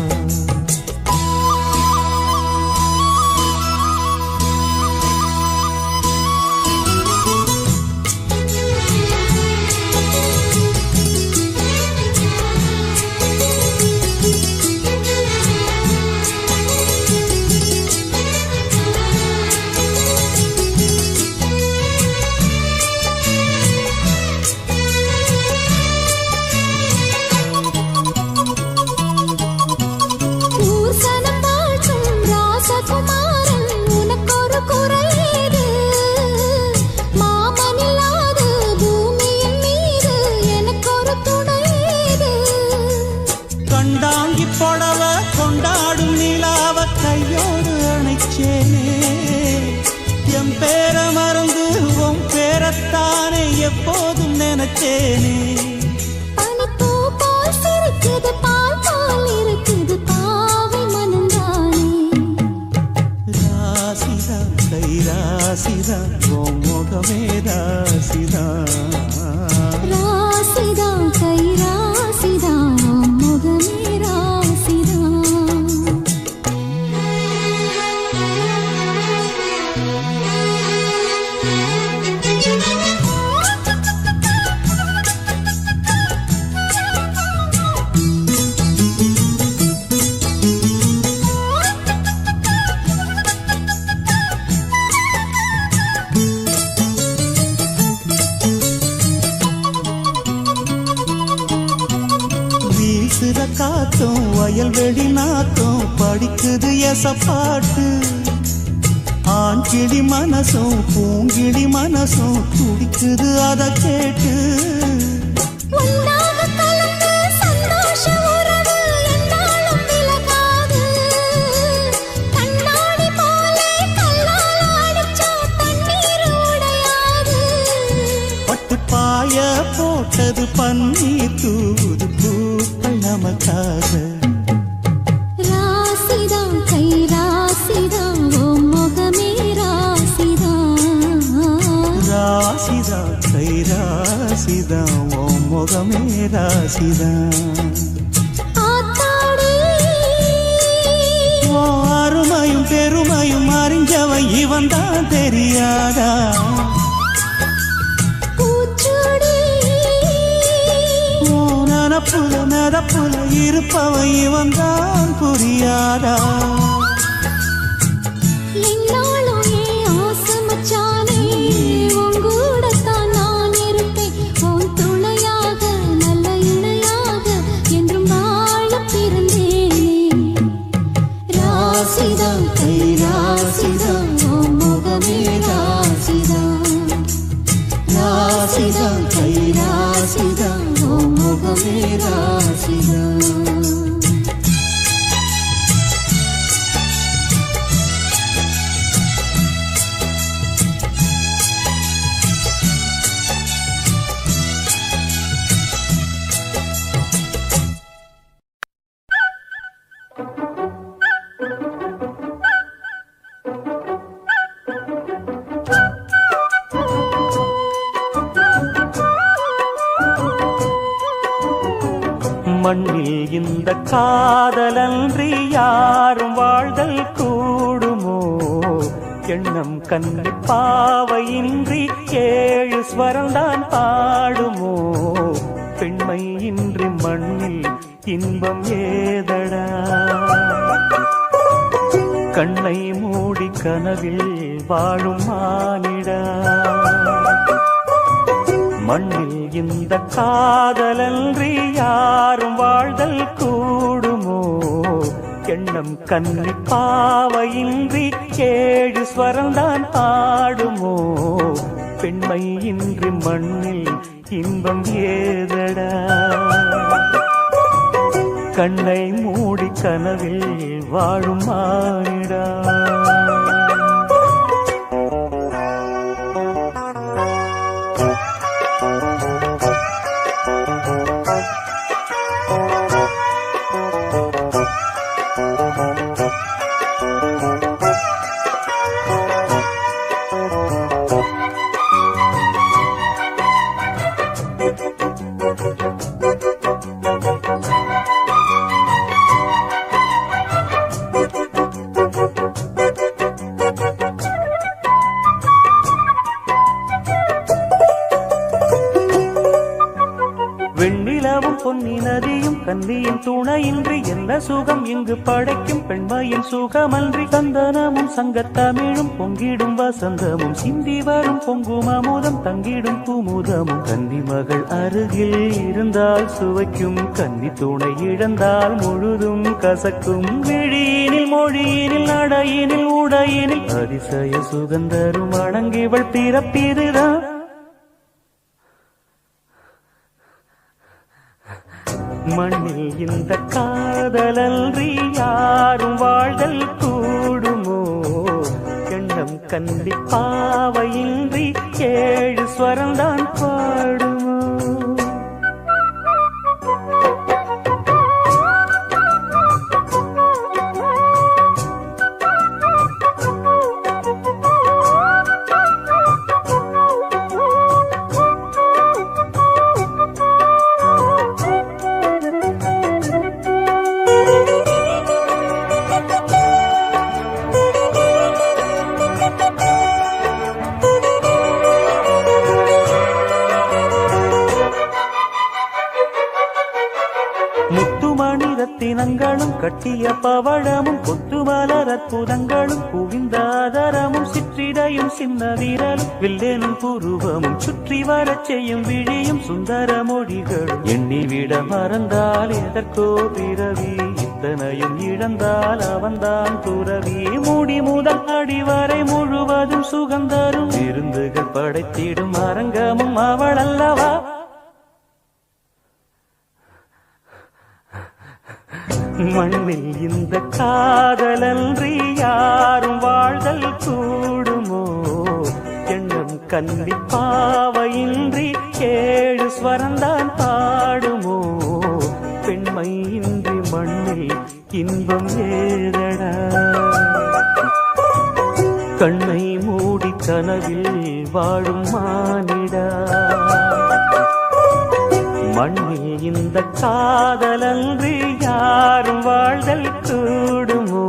கண்டாங்கி புடவ கொண்டாடும் நிலாவ கையோடு அணைச்சேனே, என் பேர மறந்து உன் பேரத்தானே எப்போதும் நினைச்சேனே. பனிப்பூ போல் சிரிக்குது பால் போல் இருக்குது பாவை மனந்தானே. ராசிதான் கை ராசிதான் உன் முகமே ராசிதான். ராசிதான் கை ராசிதான் முகமே ராசிதான். வீசுற காத்தும் வயல்வெளி நாத்தும் படிக்குது எசப்பாட்டு. ஆண் கிளி மனசும் பூங்கிளி மனசும் துடிக்குது அத கேட்டு. உன்னாக கலந்து சந்தோஷ உறவு என்னாலும் விலகாது. கண்ணாடி போலே கல்லால அடிச்சா தண்ணீர் உடையாது. பட்டு பாய போட்டது பன்னீர் தூது பூக்கள் நமக்காக. ராசிதான் கை ராசிதான் ஓ முகமே ராசிதான். ராசிதான் கை ராசிதான் ஓ முகமே ராசிதான். ஆத்தாடி ஓ அருமையும் பெருமையும் அறிஞ்சவன் இவன் தான் தெரியாதா. பூச்சூடி ஓ நனப்புல நதப்புல இருப்பவன் இவன் தான் புரியாதா. என்னாலும் ஏன் ஆசை மச்சானே, உன் கூடத்தான் நான் இருப்பேன். உன் துணையாக நல்ல இணையாக என்றும் வாழ பிறந்தேனே. ராசிதான் கை ராசிதான் ஓ முகமே ராசிதான். ராசிதான் கை ராசிதான் ஓ முகமே ராசிதான். மண்ணில் இந்த காதலன்றி யாரும் வாழ்தல் கூடுமோ? எண்ணம் கண்ணி பாவையின்றி 7 ஸ்வரம்தான் பாடுமோ? பெண்மை இன்றி மண்ணில் இன்பம் ஏதடா? கண்ணை மூடி கனவில் வாழும் மானிடா. மண்ணில் இந்த காதலன்றி யாரும் வாழ்தல் கூடுமோ? எண்ணம் கண்ணி பாவையின்றி 7 ஸ்வரம்தான் பாடுமோ? பெண்மை இன்றி மண்ணில் இன்பம் ஏதடா? கண்ணை மூடி கனவில் வாழும் மானிடா. என்ன சுகம் இங்கு படைக்கும் பெண்மையின் சுகமன்றி சந்தனமும் சங்கத்தமிழும் பொங்கிடும் வசந்தமும் சிந்தி வரும் பொங்கும் அமுதம் தங்கிடும் குமுதமும் கன்னி மகள் அருகில் இருந்தால் சுவைக்கும் கன்னி துணை இழந்தால் முழுதும் கசக்கும் விழியினில் மொழியினில் நடையினில் உடையினில் அதிசய சுகந்தரும் அடங்கிவள் பிறப்பிதுதான் மண்ணில் இந்த காதலன்றி யாரும் வாழ்தல் கூடுமோ எண்ணம் கண்டி பாவையின்றி 7 ஸ்வரம்தான் பாடுமோ ரத்தினங்களும் கட்டிய பவழமும் கொத்து மலர் அற்புதங்களும் குவிந்தாதரமும் சிற்றிடையும் சின்ன வீரலும் வில்லேனும் புருவமும் சுற்றி வரச் செய்யும் விழியும் சுந்தர மொழிகளும் எண்ணிவிட மறந்தால் எதற்கோ பிறவி இத்தனையும் இழந்தால் அவன்தான் துறவி மூடி முதல் அடிவரை முழுவதும் சுகந்தரும் விருந்துகள் படைத்திடும் அரங்கமும் அவள் அல்லவா மண்ணில் இந்த காதலன்றி யாரும் வாழ்தல் கூடுமோ எண்ணம் கண்டி பாவையின்றி 7 ஸ்வரந்தான் பாடுமோ பெண்மை இன்றி மண்ணில் இன்பம் ஏதடா கண்ணை மூடி கனவில் வாழும் மானிடா மண்ணில் இந்த காதலன்றி யாரும் வாழ்தல் கூடுமோ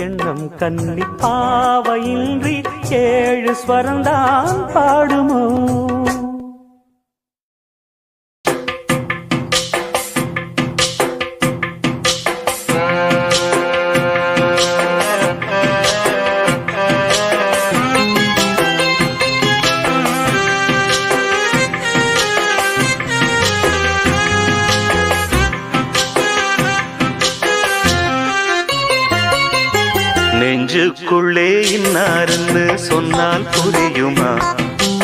எண்ணம் கண்ணி பாவையின்றி 7 ஸ்வரம்தான் பாடுமோ நெஞ்சுக்குள்ளே இன்னாருன்னு சொன்னால் புரியுமா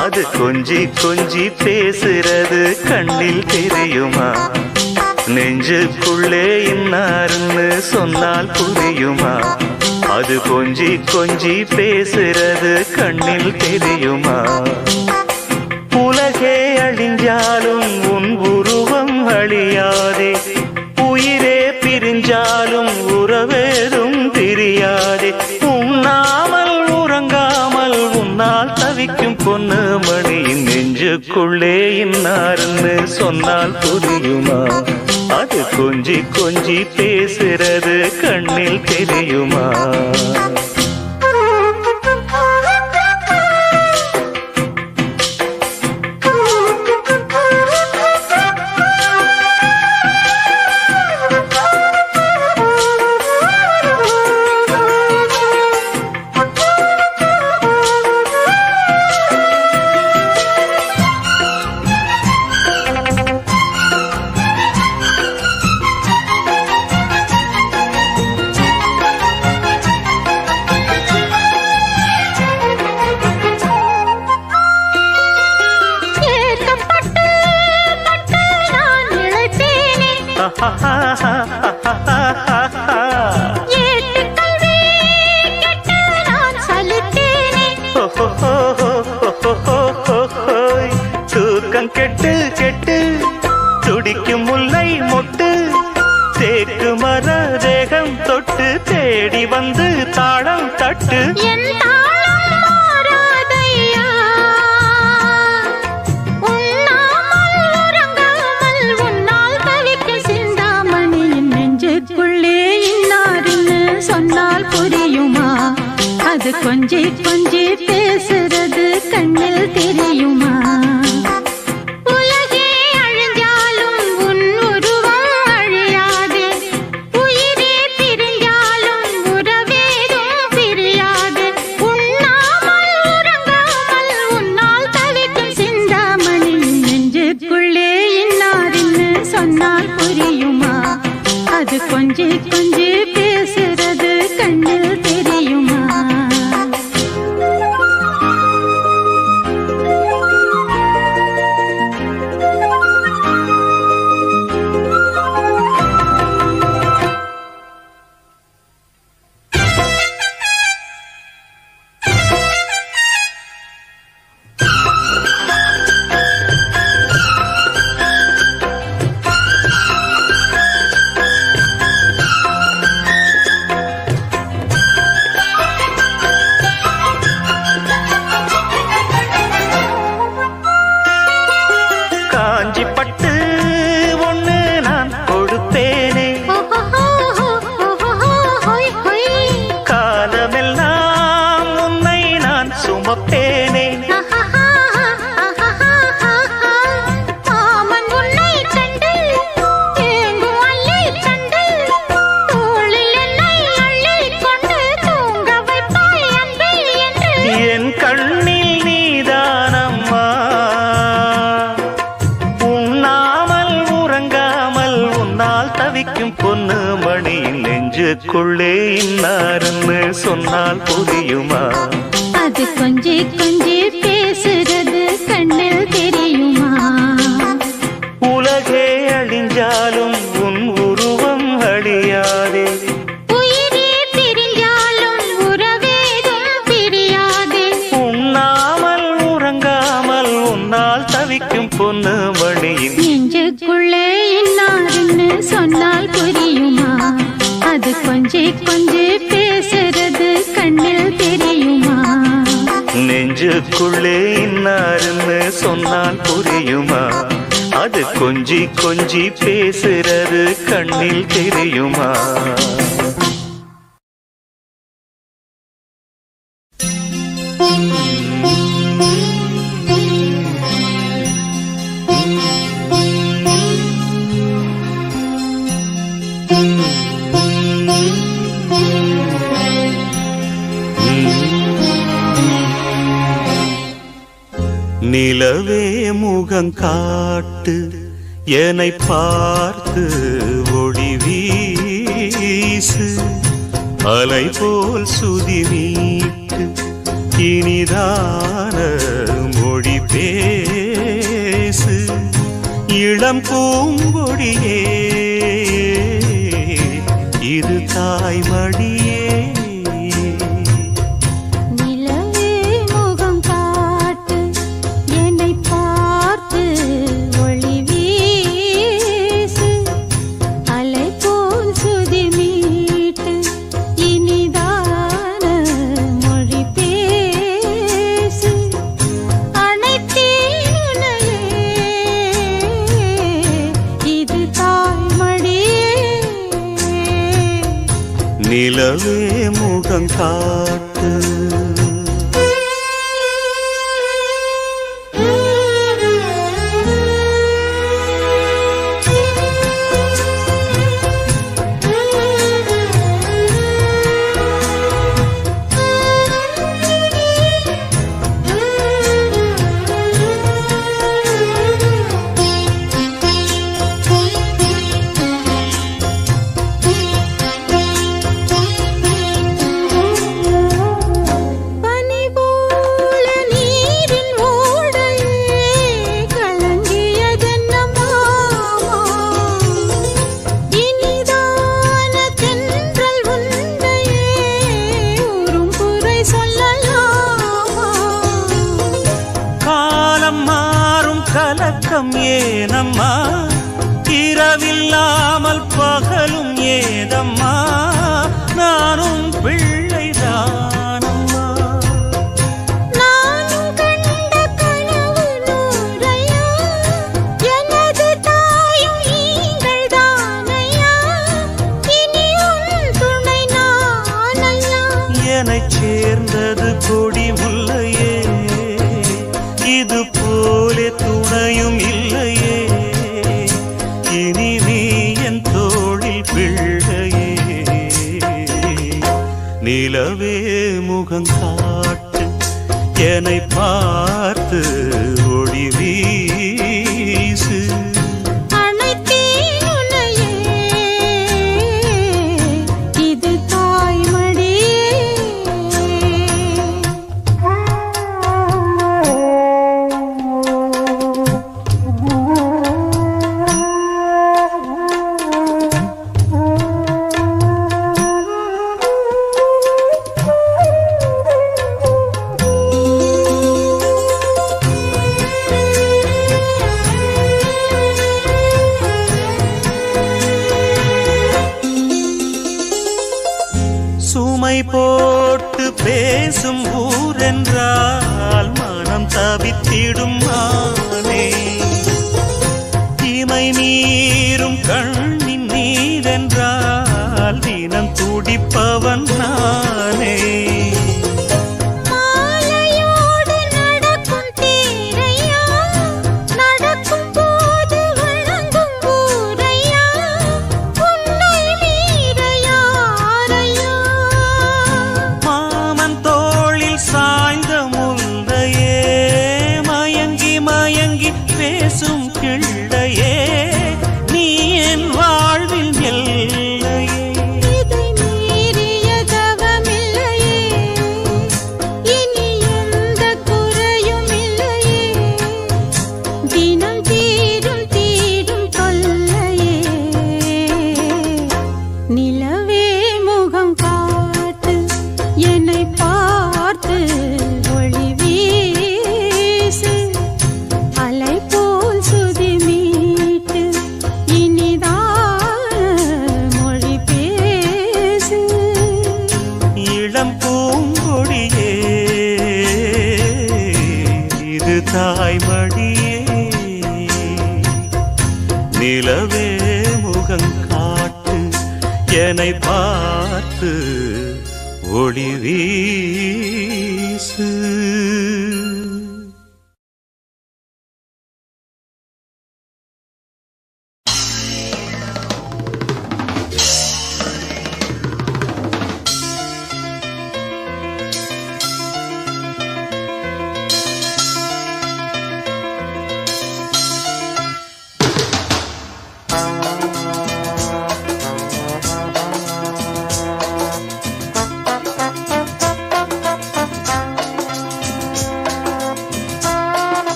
அது கொஞ்சி கொஞ்சி பேசுறது கண்ணில் தெரியுமா நெஞ்சுக்குள்ளே இன்னாருன்னு சொன்னால் புரியுமா அது கொஞ்சி கொஞ்சி பேசுறது கண்ணில் தெரியுமா உலகே அழிஞ்சாலும் உன் உருவம் அழியாதே உயிரே பிரிஞ்சாலும் உறவேதும் பிரியாதே உண்ணாமல் உறங்காமல் உன்னால் தவிக்கும் பொண்ணு மணியின் நெஞ்சுக்குள்ளே இன்னாருன்னு சொன்னால் புரியுமா அது கொஞ்சி கொஞ்சி பேசுறது கண்ணில் தெரியுமா தூக்கம் கெட்டு கெட்டு துடிக்கும் முல்லை மொட்டு தேக்கு மர தேகம் தொட்டு தேடி வந்து தாளம் தட்டு சொன்னால் புரியுமா அது கொஞ்சி கொஞ்சி பேசுறது கண்ணில் தெரியுமா உலகே அழிஞ்சாலும் உன் உருவம் அழியாதே கொஞ்சி கொஞ்சி பேசுறது கண்ணில் தெரியுமா? பொன்னு மணி நெஞ்சுக்குள்ளே இன்னாருன்னு சொன்னால் புரியுமா? அது கொஞ்சி கொஞ்சி பேசுறது கண்ணில் தெரியுமா? உலகே அழிஞ்சாலும் உன் உருவம் அழியாதே, உயிரே பிரிஞ்சாலும் உறவேதும் பிரியாதே. உண்ணாமல் உறங்காமல் உன்னால் தவிக்கும் பொன்னு மணியின் நெஞ்சுக்குள்ளே இன்னாருன்னு சொன்னால் புரியுமா? அது கொஞ்சி கொஞ்சி பேசுறது கண்ணில் தெரியுமா? நெஞ்சுக்குள்ளே இன்னாருன்னு சொன்னால் புரியுமா? அது கொஞ்சி கொஞ்சி பேசுறது கண்ணில் தெரியுமா? நிலவே முகம் காட்டு என்னை பார்த்து ஒளி வீசு, அலை போல் சுதி மீட்டு இனிதான மொழி பேசு. இளம் பூங்கொடியே இது தாய்மடியே, நிலவே முகம் காட்டு. ஏனம்மா இரவில்லாமல் பகலும் ஏதம்மா, நானும் பிள்ளைதானம்மா. நானும் கண்ட கனவு நூறையா, எனது தாயும் நீங்கள் தானையா, இனி உன் துணை நானல்லா. என்னைச் சேர்ந்தது கொடி முல்லையே, இது போலே துணையும் இல்லையே, இனி நீ என் தோளில் பிள்ளையே. நிலவே முகம் காட்டு என்னை பார்த்து ஒளி வீசு, அனைத்தேன் உன்னையே ஊமை போட்டு பேசும் ஊரென்றால் மனம் தவித்திடும் மானே. இமை மீறும் கண்ணின் நீரென்றால் தினம் துடிப்பவன் நானே. பேசும் கிள்ளையே நீ என் வாழ்வில் எல்லையே. இதை மீறிய தவமில்லையே, இனி எந்த குறையும் இல்லையே. தினம் தீரும் தீரும் தொல்லையே. நிலவே முகம் காட்டு என்னை பார்த்து ஒளி வீசு. அலை போல் சுதி மீட்டு இனிதான மொழி பேசு. இளம் பூங்கொடியே இது தாய்மடியே. நிலவே முகம் காட்டு என்னை பார்த்து ஒளி வீசு.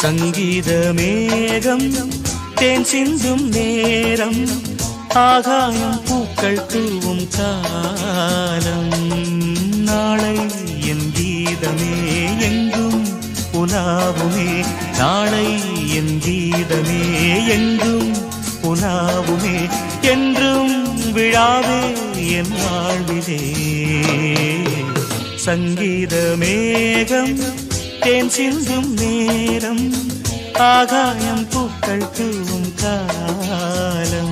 சங்கீத மேகம் தேன் சிந்தும் நேரம், ஆகாயம் பூக்கள் தூவும் காலம். நாளை என் கீதமே எங்கும் உலாவுமே. நாளை என் கீதமே எங்கும் உலாவுமே. என்றும் விழாவே என் வாழ்விலே. சங்கீத மேகம் தேன் சிந்தும் நேரம், ஆகாயம் பூக்கள் தூவும் காலம்.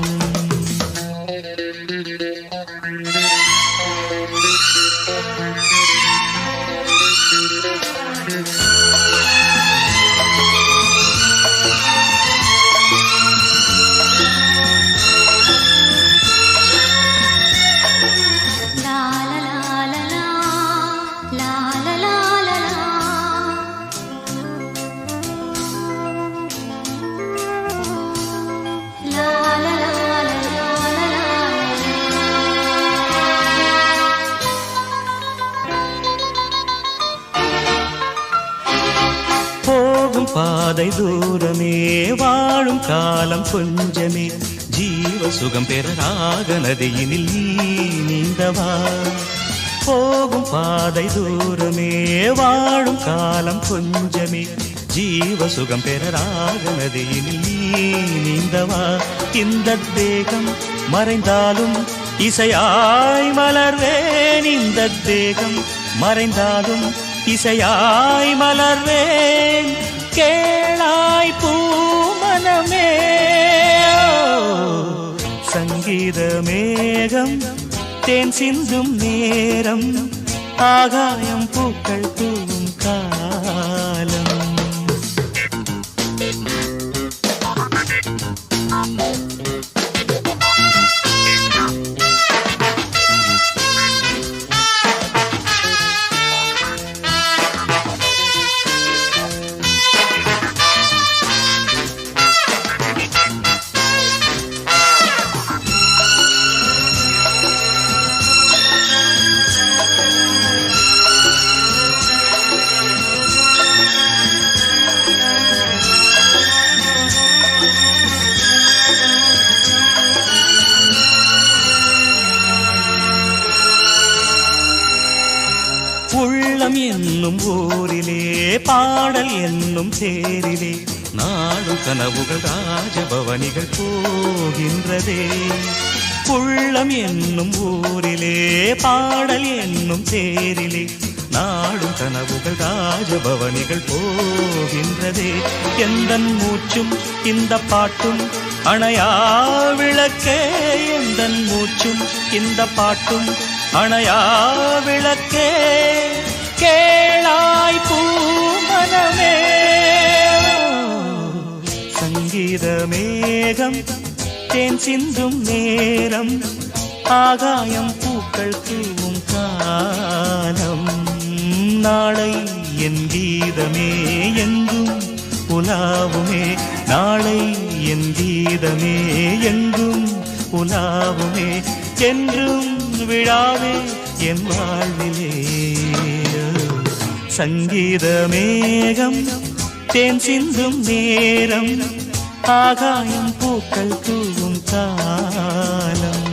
பாதை தூரமே வாழும் காலம் கொஞ்சமே. ஜீவ சுகம் பெற ராக நதியினில் நீ நீந்தவா. போகும் பாதை தூரமே வாழும் காலம் கொஞ்சமே. ஜீவ சுகம் பெற ராக நதியினில் நீ நீந்தவா. இந்த தேகம் மறைந்தாலும் இசையாய் மலர்வேன். இந்த தேகம் மறைந்தாலும் இசையாய் மலர்வேன். கேளாய் பூமனமே. சங்கீத மேகம் தேன் சிந்தும் நேரம், ஆகாயம் பூக்கள் தூவும் காலம். உள்ளம் என்னும் ஊரிலே பாடல் என்னும் தேரிலே நாடு கனவுகள் ராஜபவனிகள் போகின்றதே. உள்ளம் என்னும் ஊரிலே பாடல் என்னும் தேரிலே நாடும் கனவுகள் ராஜபவனிகள் போகின்றதே. எந்தன் மூச்சும் இந்த பாட்டும் அணையா விளக்கே, எந்தன் மூச்சும் இந்த பாட்டும் அணையா விளக்கே. கேளாய் பூமனமே சங்கீத மேகம் தேன் சிந்தும் நேரம், ஆகாயம் பூக்கள் தூவும் காலம். நாளை என் கீதமே எங்கும் உலாவுமே, நாளை என் கீதமே எங்கும் உலாவுமே. என்றும் விழாவே என் வாழ்விலே. சங்கீத மேகம் தேன் சிந்தும் நேரம், ஆகாயம் பூக்கள் தூவும் காலம்.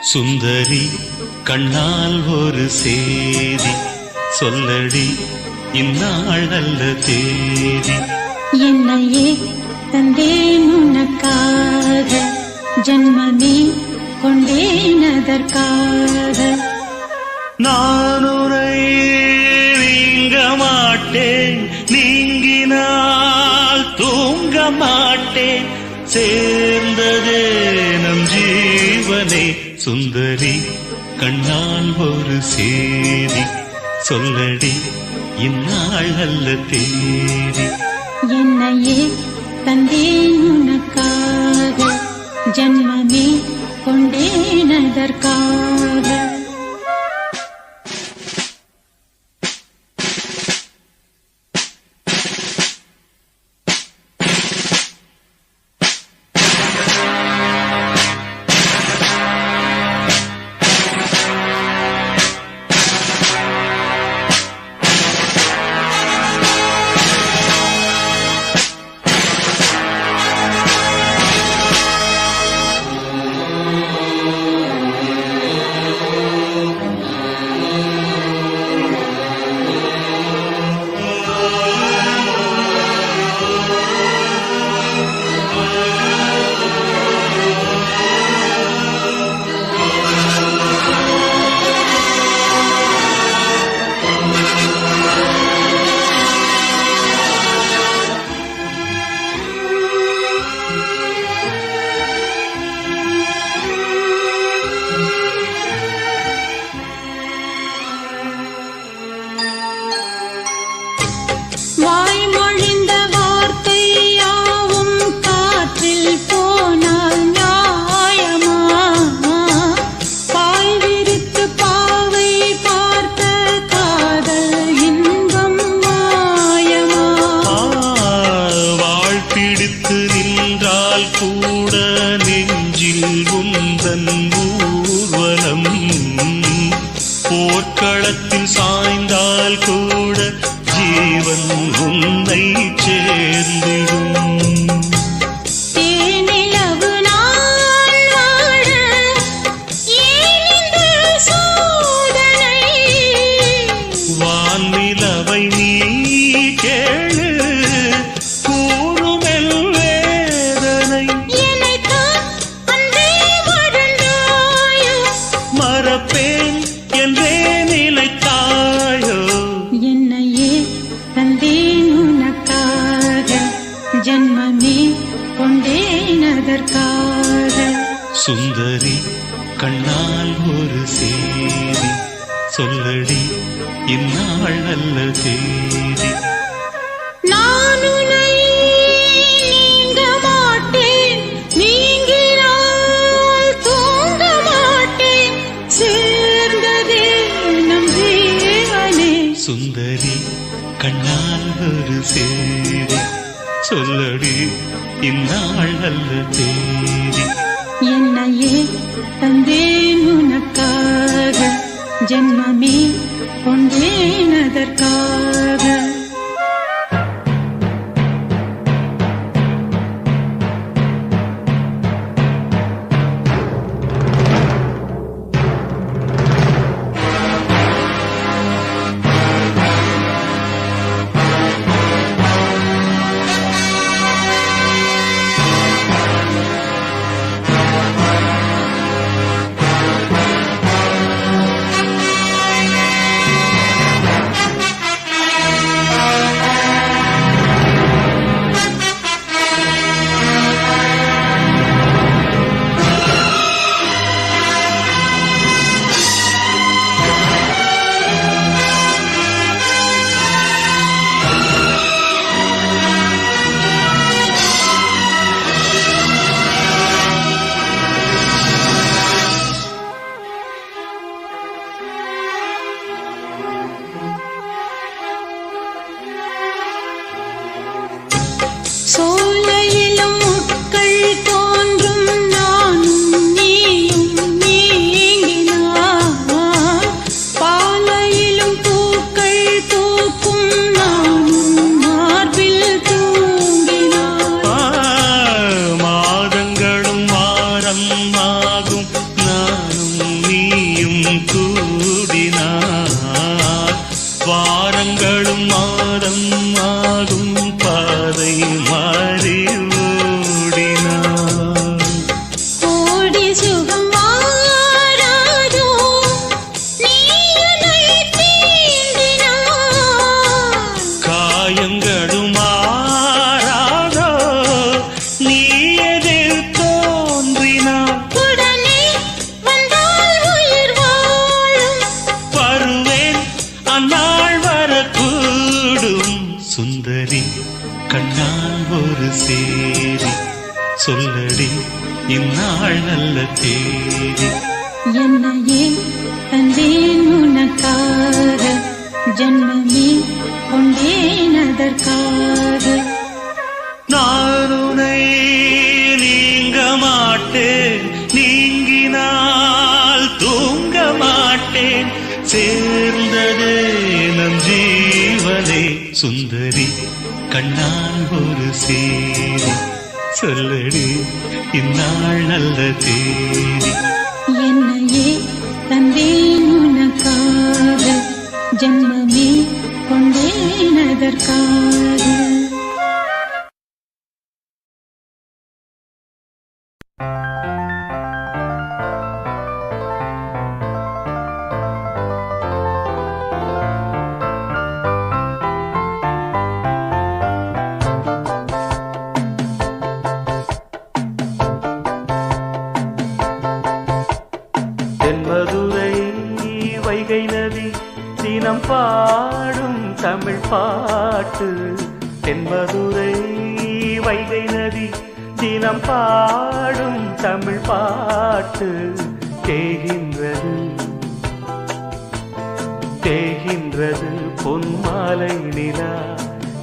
சுந்தரி கண்ணால் ஒரு சேதி சொல்லடி, இந்நாள் நல்ல தேதி. என்னையே தந்தேன் உனக்காக, ஜன்மமே கொண்டேன் அதற்காக. நான் உரை நீங்க மாட்டேன், நீங்கினால் தூங்க மாட்டேன். சேர்ந்ததே நம் ஜீவனே. சுந்தரி கண்ணால் ஒரு சேதி சொல்லடி, இந்நாள் நல்ல தேதி. என்னையே தந்தேன் உனக்காக, ஜன்மமே கொண்டேன் அதற்காக. போர்க்களத்தில் சாய்ந்தால் கூட ஜீவன் உன்னை சேர்ந்திடும். தேனிலவு நாள் வாழ ஏன் இந்த சோதனை? வானிலவை நீ கேளு கூறுமெல் வேதனை. என்னைத்தான் அன்றே மறந்தாயோ, மறப்பேன் என்றே நிலைத்தாயோ. என்னையே தந்தேன் உனக்காக, ஜன்மமே கொண்டேன் அதற்காக. சுந்தரி கண்ணால் ஒரு சேதி சொல்லடி, இந்நாள் நல்ல தேதி. நான் உன்னை நீங்க மாட்டேன், நீங்கினால் தூங்க மாட்டேன், சேர்ந்ததே நம் ஜீவனே. சுந்தரி கண்ணால் ஒரு சேரி, சொல்லடி இந்நாள் நல்ல தேதி. என்னையே தந்தேன் உனக்காக, ஜென்மமே கொண்டேன் அதற்காக. சோலையிலும் முட்கள் தோன்றும், நானும் நீயும் நீங்கினார். பாலையிலும் பூக்கள் பூக்கும், நானும் மார்பில் தூங்கினார். மாதங்களும் வாரம் ஆகும், நானும் நீயும் கூடினார். வாரங்களும் மாதம் ஆகும், பாதை மாறி ஓடினார். கோடி சுகம் மாறாதோ, நீ என்னை தீண்டினார். காயங்களும் மாறாதோ, நீ எதிர் தோன்றினார். உடனே வந்தால் உயிர் வாழும், வருவேன் அந்நாள் வரக்கூடும். சுந்தரி கண்ணால் ஒரு சேரி, சொல்லடி இந்நாள் நல்ல தேதி. என்னையே தந்தேன் உனக்காக, ஜென்மமே கொண்டேன் அதற்காக. நான் உன்னை நீங்க மாட்டேன், நீங்கினால் தூங்க மாட்டேன், சேர்ந்ததே நம் ஜீவனே. சுந்தரி கண்ணால் ஒரு சேரி, சொல்லடி இந்நாள் நல்ல தேதி. என்னையே தந்தேன் உனக்காக, ஜென்மமே கொண்டேன் அதற்காக. தென்மதுரை வைகை நதி தினம் பாடும் தமிழ் பாட்டு. தென்மதுரை வைகை நதி தினம் பாடும் தமிழ் பாட்டு. தேகின்றது தேகின்றது பொன்மாலை நிலா,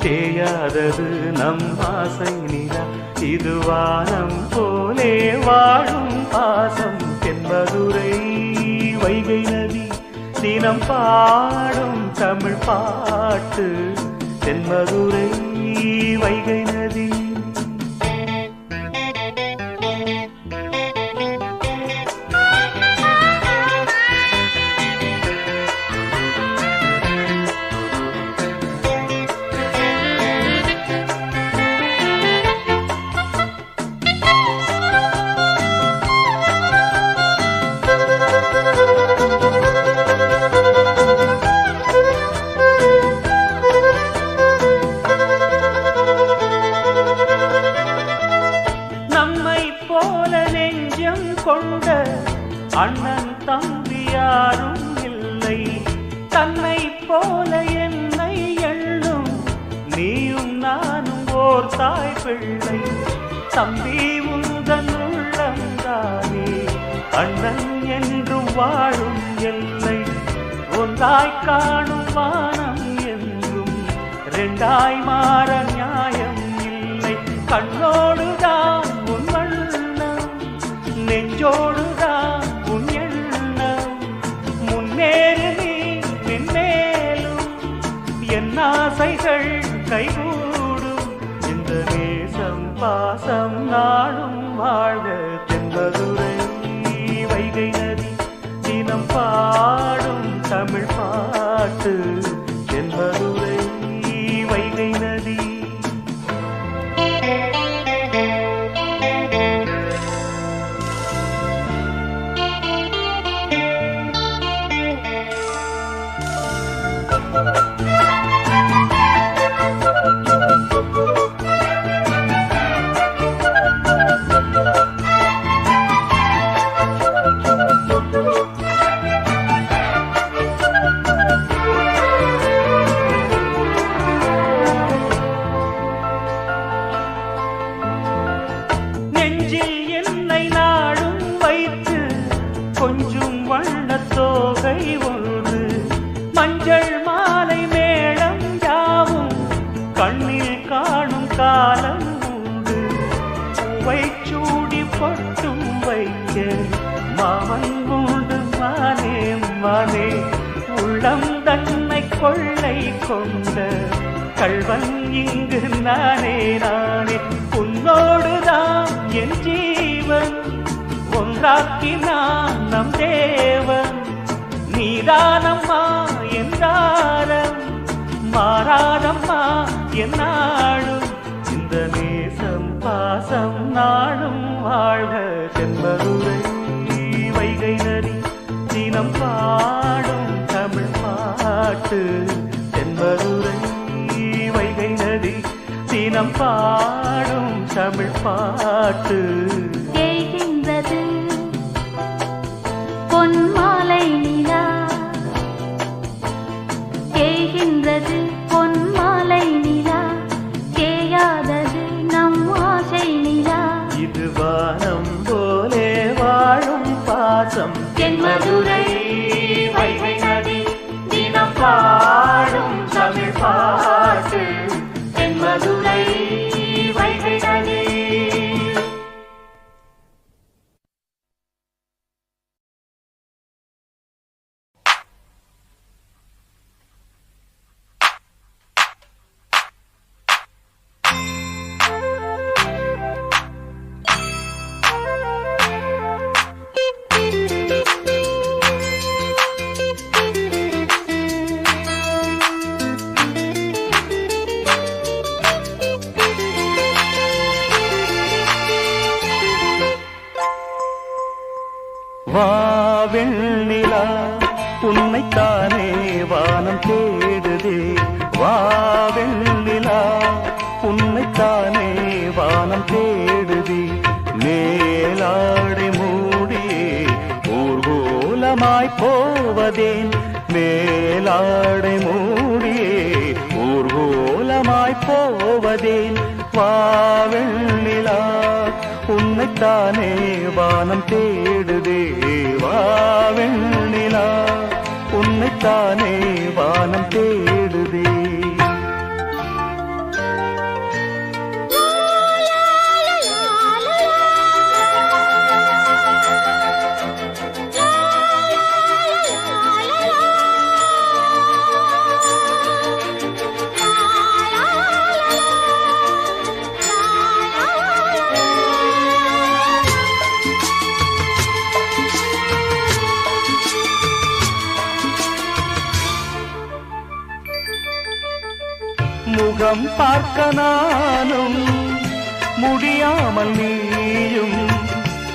தேயாதது நம் ஆசை நிலா. இது வானம் போலே வாழும் பாசம். தென்மதுரை வைகை நதி தினம் பாடும் தமிழ் பாட்டு. தென்மதுரை வைகை நதி. தாய் பிள்ளை தம்பி உந்தன் உள்ளந்தானே அண்ணன் என்றும் வாழும் எல்லை ஒன்றாய் காணும் வானம் என்றும் ரெண்டாய் மாற நியாயம் இல்லை கண்ணோடுதான் உன் வண்ணம் நெஞ்சோடுதான் உன் எண்ணம் முன்னேறு நீ நின்மேலும் என் ஆசைகள் கைகூடும் இந்த நேசம் பாசம் நாடும் வாழ்க தென்பதுரை வைகை நதி தினம் பாடும் தமிழ் பாட்டு தென்பதுரை வைகை நதி கொஞ்சம் வண்ணத்தோகை ஒன்று மஞ்சள் மாலை மேளம் யாவும் கண்ணில் காணும் காலம் உண்டு பூவை சூடி பொட்டும் வைக்க மாமன் உண்டு மானே மானே உள்ளம் தன்னை கொள்ளை கொண்ட கள்வன் இங்கு நானே நானே உன்னோடுதான் என் ஜீவன் ஒன்றாக்கினான் நம் தேவன் நீதானம்மா என்றாரம் மாறாதம்மா என்னாடும் இந்த நேசம் பாசம் நாடும் வாழ்க தென்பதுரை வைகை நதி தினம் பாடும் தமிழ் பாட்டு தென்பதுரை வைகை நதி தினம் பாடும் தமிழ் பாட்டு பொன்மாலை நிலா கேகின்றது பொன்மாலை நிலா கேயாதது நம் ஆசை நிலா இது வானம் போலே வாழும் பாசம் தென்மதுரை வைகை நதி தினம் பாடும் தமிழ் பாட்டு தென்மதுரை வைகை நதி வாவெண்ணிலா உன்னைத்தானே வானம் தேடுதே வாவெண்ணிலா உன்னைத்தானே வானம் தேடுதே மேலாடை மூடியே ஊர்கோலமாய் போவதேன் மேலாடை மூடியே ஊர்கோலமாய் போவதேன் வாவெண்ணிலா உன்னைத்தானே வானம் தேடுதே வாவெண்ணிலா உன்னைத்தானே வானம் தேடுதே முகம் பார்க்க நானும் முடியாமல் நீயும்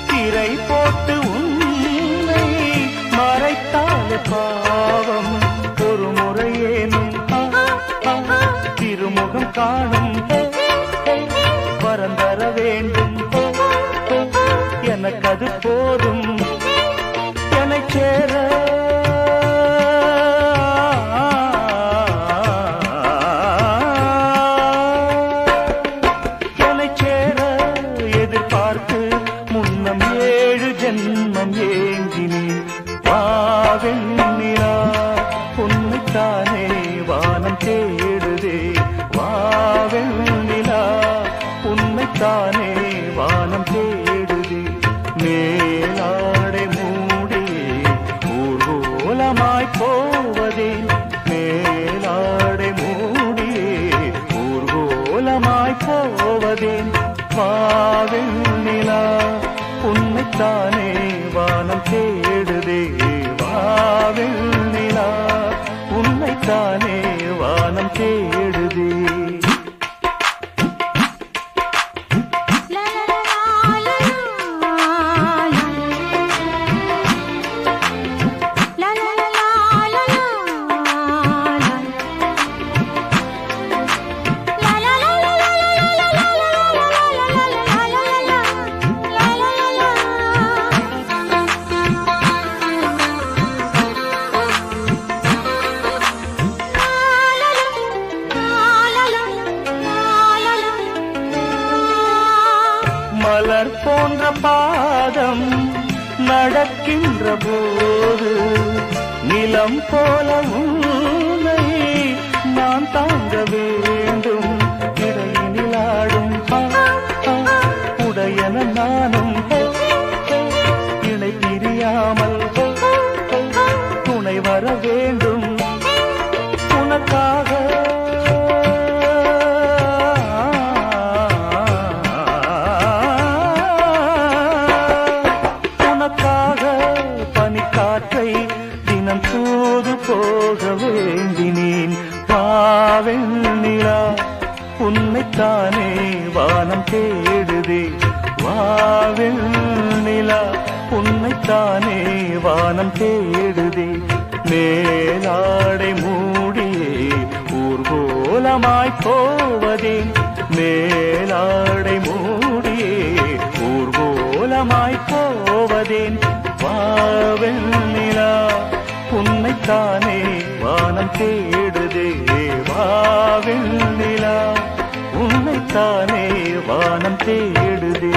திரை போட்டு உன்னை மறைத்தாலே பாவம் ஒரு முறையேனும் திருமுகம் காணும் வரந்தர வேண்டும் எனக்கு அது போதும் என்னை சேர தேடுதே வாவெண்ணிலா உன்னைத்தானே வானம் தேடுதே மேலாடை மூடி ஊர்வலமாய் போவதே மேலாடை மூடி ஊர்வலமாய் போவதே வாவெண்ணிலா உன்னைத்தானே வானம் தேடுதே வாவெண்ணிலா உன்னைத்தானே வானம் தேடுதே மலர் போன்ற பாதம் நடக்கின்ற போது நிலம் போல உன்னை நான் தாங்க வேண்டும் இடையிலாடும் உடையன நானும் இணை பிரியாமல் துணை வர வேண்டும் உனக்காக தினம் தூது போக வேண்டினேன் வாவெண்ணிலா உன்னைத்தானே வானம் தேடுதே வாவெண்ணிலா உன்னைத்தானே வானம் தேடுதே மேலாடை மூடியே ஊர்வலமாய் போவதே மேலாடை மூடியே ஊர்வலமாய் போவதேன் வாவெண்ணிலா உன்னைத்தானே வானம் தேடுதே வாவெண்ணிலா உன்னைத்தானே வானம் தேடுதே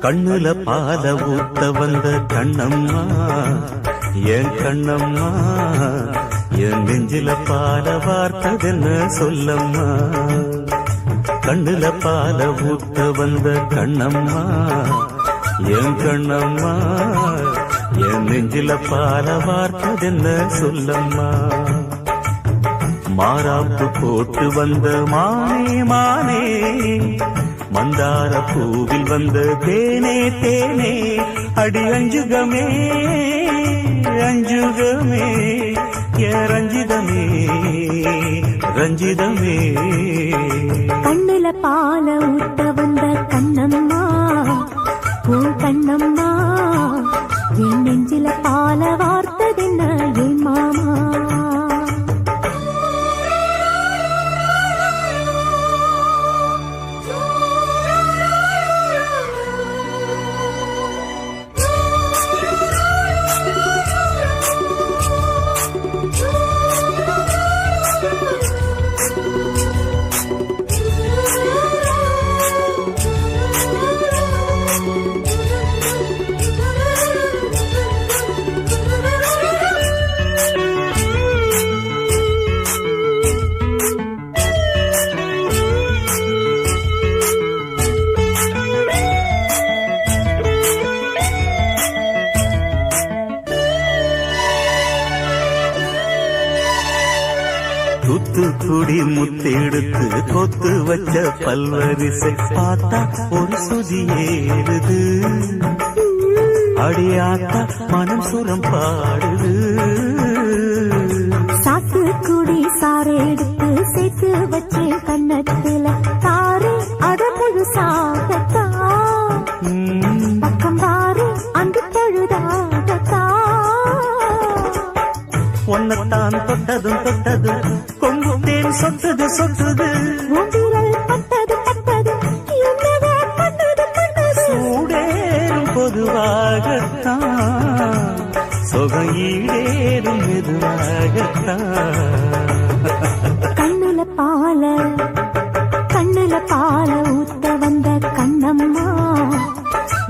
கண்ணுல பால ஊத்த வந்த கண்ணம்மா என் கண்ணம்மா என் நெஞ்சில பால வார்த்ததென்ன சொல்லம்மா கண்ணுல பால ஊத்த வந்த கண்ணம்மா என் கண்ணம்மா என் நெஞ்சில பால வார்த்ததென்ன சொல்லம்மா மாறாப்பு போட்டு வந்த மானே மானே மந்தார பூவில் வந்த தேனே தேனே அடி அஞ்சுகமே அஞ்சுகமே ரஞ்சிதமே ரஞ்சிதமே கண்ணுல பால ஊத்த வந்த கண்ணம்மா உன் கண்ணம்மா என் நெஞ்சில பால வார்த்ததென்ன என் மாமா தூத்துக்குடி முத்தெடுத்து கொத்து வச்ச பல்வரிசை பார்த்தா ஒரு சுதி ஏறுது அடியாத்தா மனம் சுரம் பாடுது சாத்துக்குடி சாரை எடுத்து சேர்த்து வச்சே கண்ணத்துல தாரு அத முழுசாகத்தா பக்கம் பாரு அந்த பொழுதாகத்தா ஒன்னத்தான் தொட்டதும் தொட்டதும் கொங்கும் தேன் சொட்டுது சொட்டுது பட்டது பட்டது என்னவே பண்ணது பண்ணது சூடே பொதுவாகத்தான் சுகம் ஈடேறும் மெதுவாகத்தான் கண்ணுல பால ஊத்த வந்த கண்ணம்மா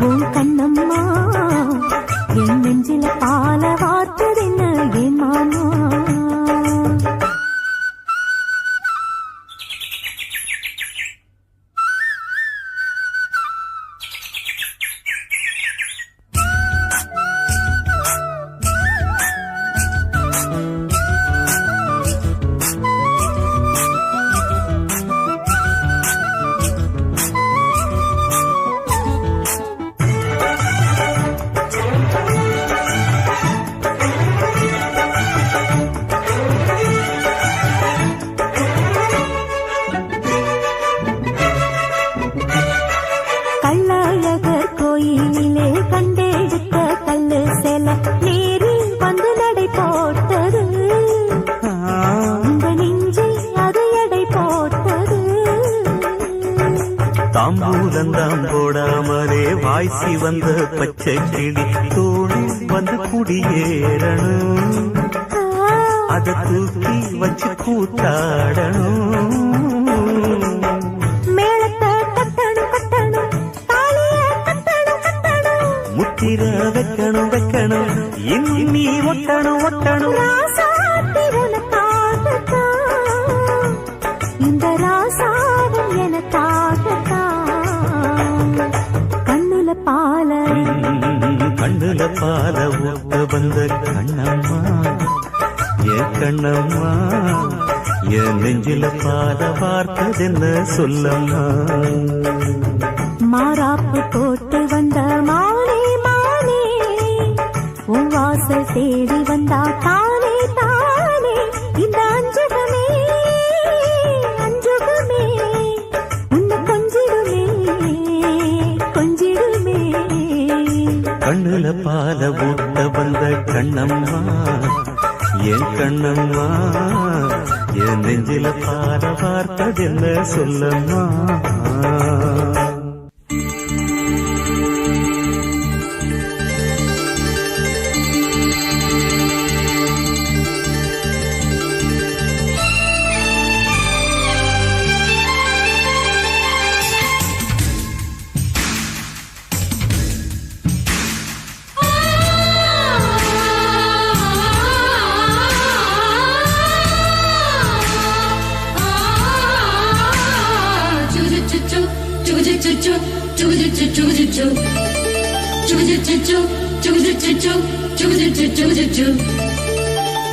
உன் கண்ணம்மா என் நெஞ்சில பால வார்த்ததென்ன என் மாமா கள்ளழகர் கோயிலே கண்டெடுத்த கல்லு செல நேரில் வந்து நடை போட்டது இந்த நெஞ்சில் அது எடை போட்டது தாம்பூலந்தாம் போடாமலே வாய்ச்சி வந்த பச்சை கிளி தோளில் வந்து குடியேறணும் அதை தூக்கி வச்சு கூத்தாடணும் முத்திர வைக்கணும் இன்னும் நீ ஒட்டணும் இந்த ராசாவும் எனக்காகத்தான் கண்ணுல பால ஊத்த வந்த கண்ணம்மா என் கண்ணம்மா என் நெஞ்சில பால பார்த்ததென்ன சொல்லம்மா மாறாப்பு போட்டு வந்த மானே உன் வாசல் தேடி வந்தா தானே இந்த அஞ்சுகமே உன்னை கொஞ்சிடுமே கண்ணுல பால ஊத்த வந்த கண்ணம்மா என் கண்ணம்மா என் நெஞ்சில பால பார்த்ததென்ன சொல்லம்மா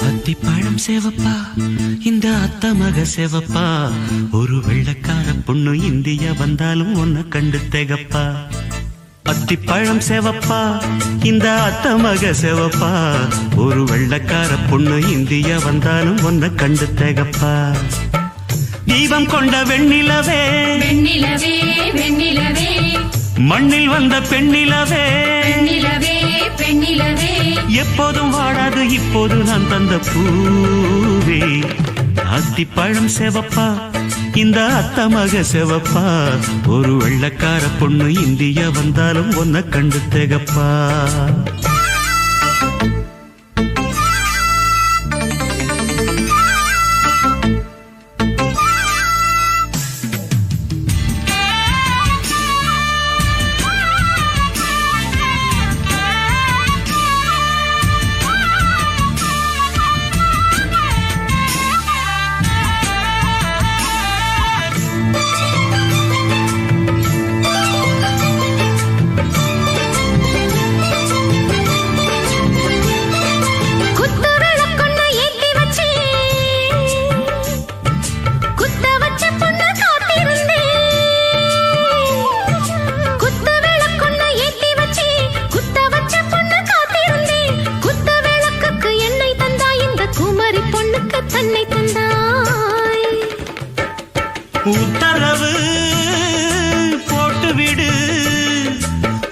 அத்திப்பழம் சேவப்பா இந்த அத்த மக சேவப்பா ஒரு வெள்ளக்கார பொண்ணு இந்தியா வந்தாலும் உன்னை கண்டு திகப்பா அத்திப்பழம் சேவப்பா இந்த அத்த மக சேவப்பா ஒரு வெள்ளக்கார பொண்ணு இந்தியா வந்தாலும் உன்னை கண்டு திகப்பா தீபம் கொண்ட வெண்ணிலவே வெண்ணிலவே வெண்ணிலவே மண்ணில் வந்த பெண்ணிலவே பெண்ணிலவே பெண்ணிலவே எப்போதும் வாடாது இப்போது நான் தந்த பூவே அத்திப்பழம் சேவப்பா இந்த அத்த மக சேவப்பா ஒரு வெள்ளக்கார பொண்ணு இந்தியா வந்தாலும் உன்னை கண்டு திகப்பா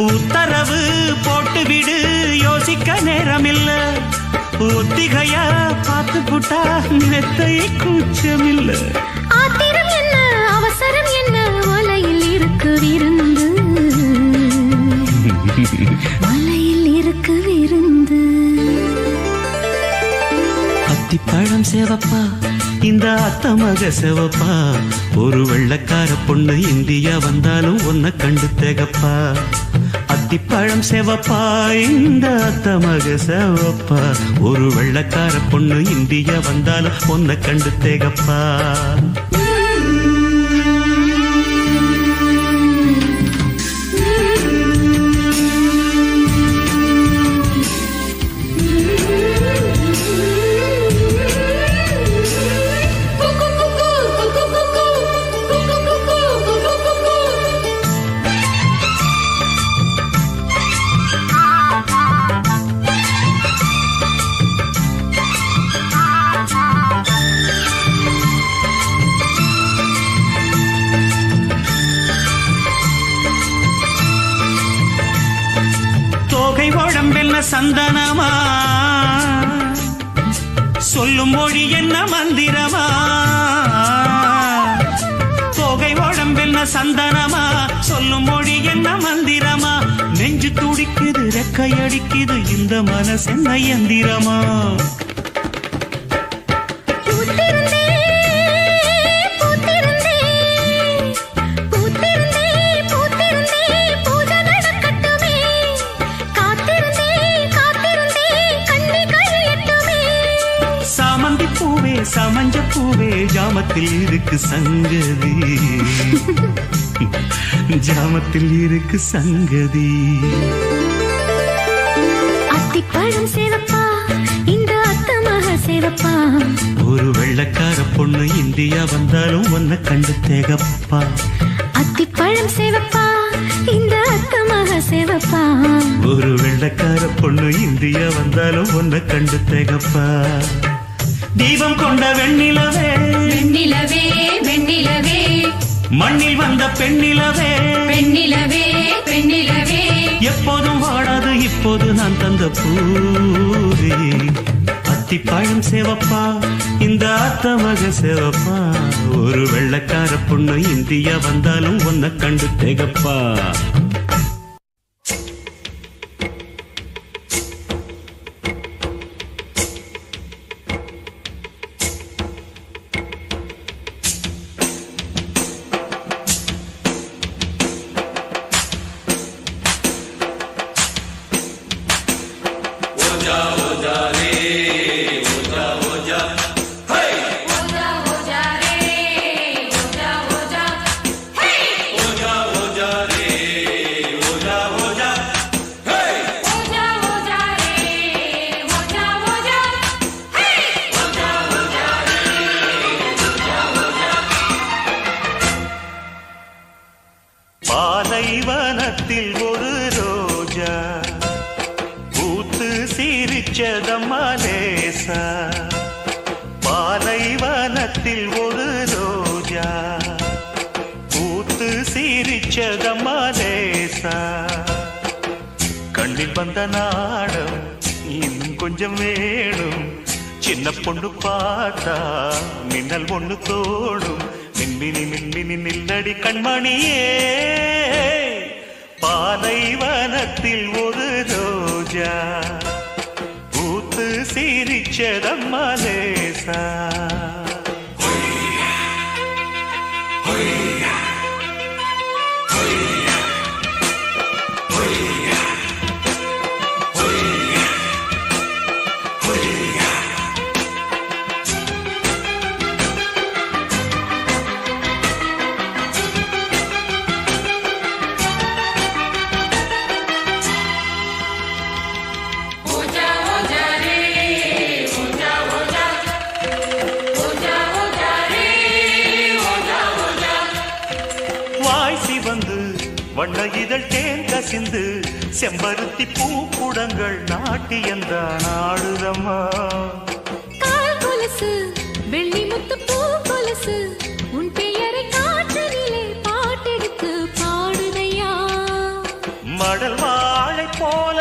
உத்தரவு போட்டு விடு யோசிக்க நேரமில்ல ஒத்திகையா பார்த்து புட்டா மெத்தை கூச்சமில்ல ஆத்திரம் என்ன அவசரம் என்ன வலையில் இருக்கு விருந்து மலையில் இருக்கு விருந்து. அத்திப்பழம் சேவப்பா இந்த அத்தமக சேவப்பா, ஒரு வெள்ளக்கார பொண்ணு இந்தியா வந்தாலும் ஒன்ன கண்டு தேகப்பா. அத்திப்பழம் சேவப்பா இந்த அத்தமக சேவப்பா, ஒரு வெள்ளக்கார பொண்ணு இந்தியா வந்தாலும் ஒன்ன கண்டு தேகப்பா. சந்தனமா சொல்லும் மொழி என்ன மந்திரமா, தோகை உடம்பென்ன சந்தனமா சொல்லும் மொழி என்ன மந்திரமா, நெஞ்சு துடிக்குது ரெக்கையடிக்குது இந்த மனசென்ன எந்திரமா. சமஞ்ச பூவே ஜாமத்தில் இருக்கு சங்கதி, ஜாமத்தில் இருக்கு சங்கதி. அத்திப்பழம் சேவப்பா இந்த அத்தமக சேவப்பா, ஒரு வெள்ளக்கார பொண்ணு இந்தியா வந்தாலும் ஒன்ன கண்டு தேகப்பா. அத்திப்பழம் சேவப்பா இந்த அத்தமக சேவப்பா, ஒரு வெள்ளக்கார பொண்ணு இந்தியா வந்தாலும் ஒன்ன கண்டு தேகப்பா. தீபம் கொண்ட வெண்ணிலவே வெண்ணிலவே வெண்ணிலவே, மண்ணில் வந்த பெண்ணிலவே பெண்ணிலவே பெண்ணிலவே, எப்போதும் வாடாது இப்போது நான் தந்த பூவே. அத்திப்பழம் சேவப்பா இந்த அத்தமக சேவப்பா, ஒரு வெள்ளக்கார பொண்ணு இந்தியா வந்தாலும் ஒன்ன கண்டு தேகப்பா. பாலைவனத்தில் ஒரு ரோஜா பூத்து சிரிச்சதம்மா லேசா, பாலைவனத்தில் ஒரு ரோஜா பூத்து சிரிச்சதம்மா லேசா, கண்ணில் வந்த நாடம் இன்னும் கொஞ்சம் வேணும், சின்ன பொண்ணு பார்த்தா மின்னல் ஒண்ணு தோடும், மின்மினி மின்மினி நில்லடி கண்மணியே. பாலைவனத்தில் ஒரு ரோஜா பூத்து சிரிச்சதம்மா லேசா. வண்ண இதழ் தேன் கசிந்து செம்பருத்தி பூக்குடங்கள் நாட்டியந்தான் ஆடுதம்மா. கால் கொலுசு வெள்ளி முத்து பூ கொலுசு உன் பெயரை காற்றினிலே பாட்டெடுத்து பாடுதையா. மடல் வாழை போல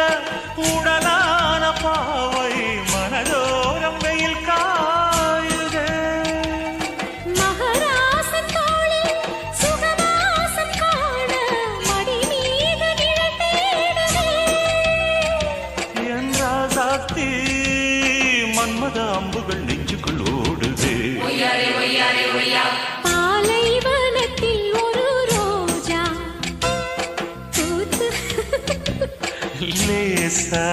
உடலான பாவை மனதோரம் வெயில் காயுதே. மகராசன் தோளில் சுகவாசம் காண மடி மீது நிழல் தேடுதே. லேசா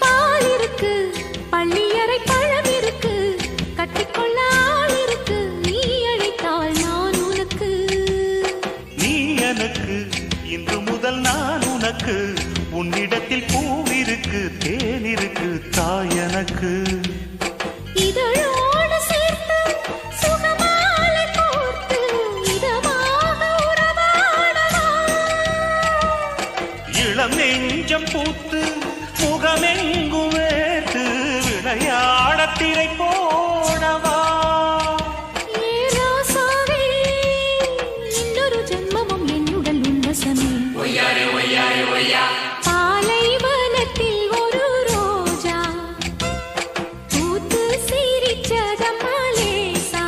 பால் இருக்கு, பள்ளியறை பழம் இருக்கு, கட்டிக்கொள்ள ஆள் இருக்கு, நீ அழைத்தால் நான் உனக்கு. நீ எனக்கு இன்று முதல் நான் உனக்கு உன்னிடத்தில் பூவிருக்கு தேனிருக்கு தாய் எனக்கு இதழோடு சேர்த்து சுகமாலை கோர்த்து இதமாக உறவாடலாம். இளம் நெஞ்சம் பூத்து முகமெங்கு வேர்த்து விளையாட திரை போடவா ஏராசாவே, இன்னொரு ஜென்மமும் என்னுடன் உன்வசமே. பாலைவனத்தில் ஒரு ரோஜா பூத்து சிரிச்சதம்மா லேசா.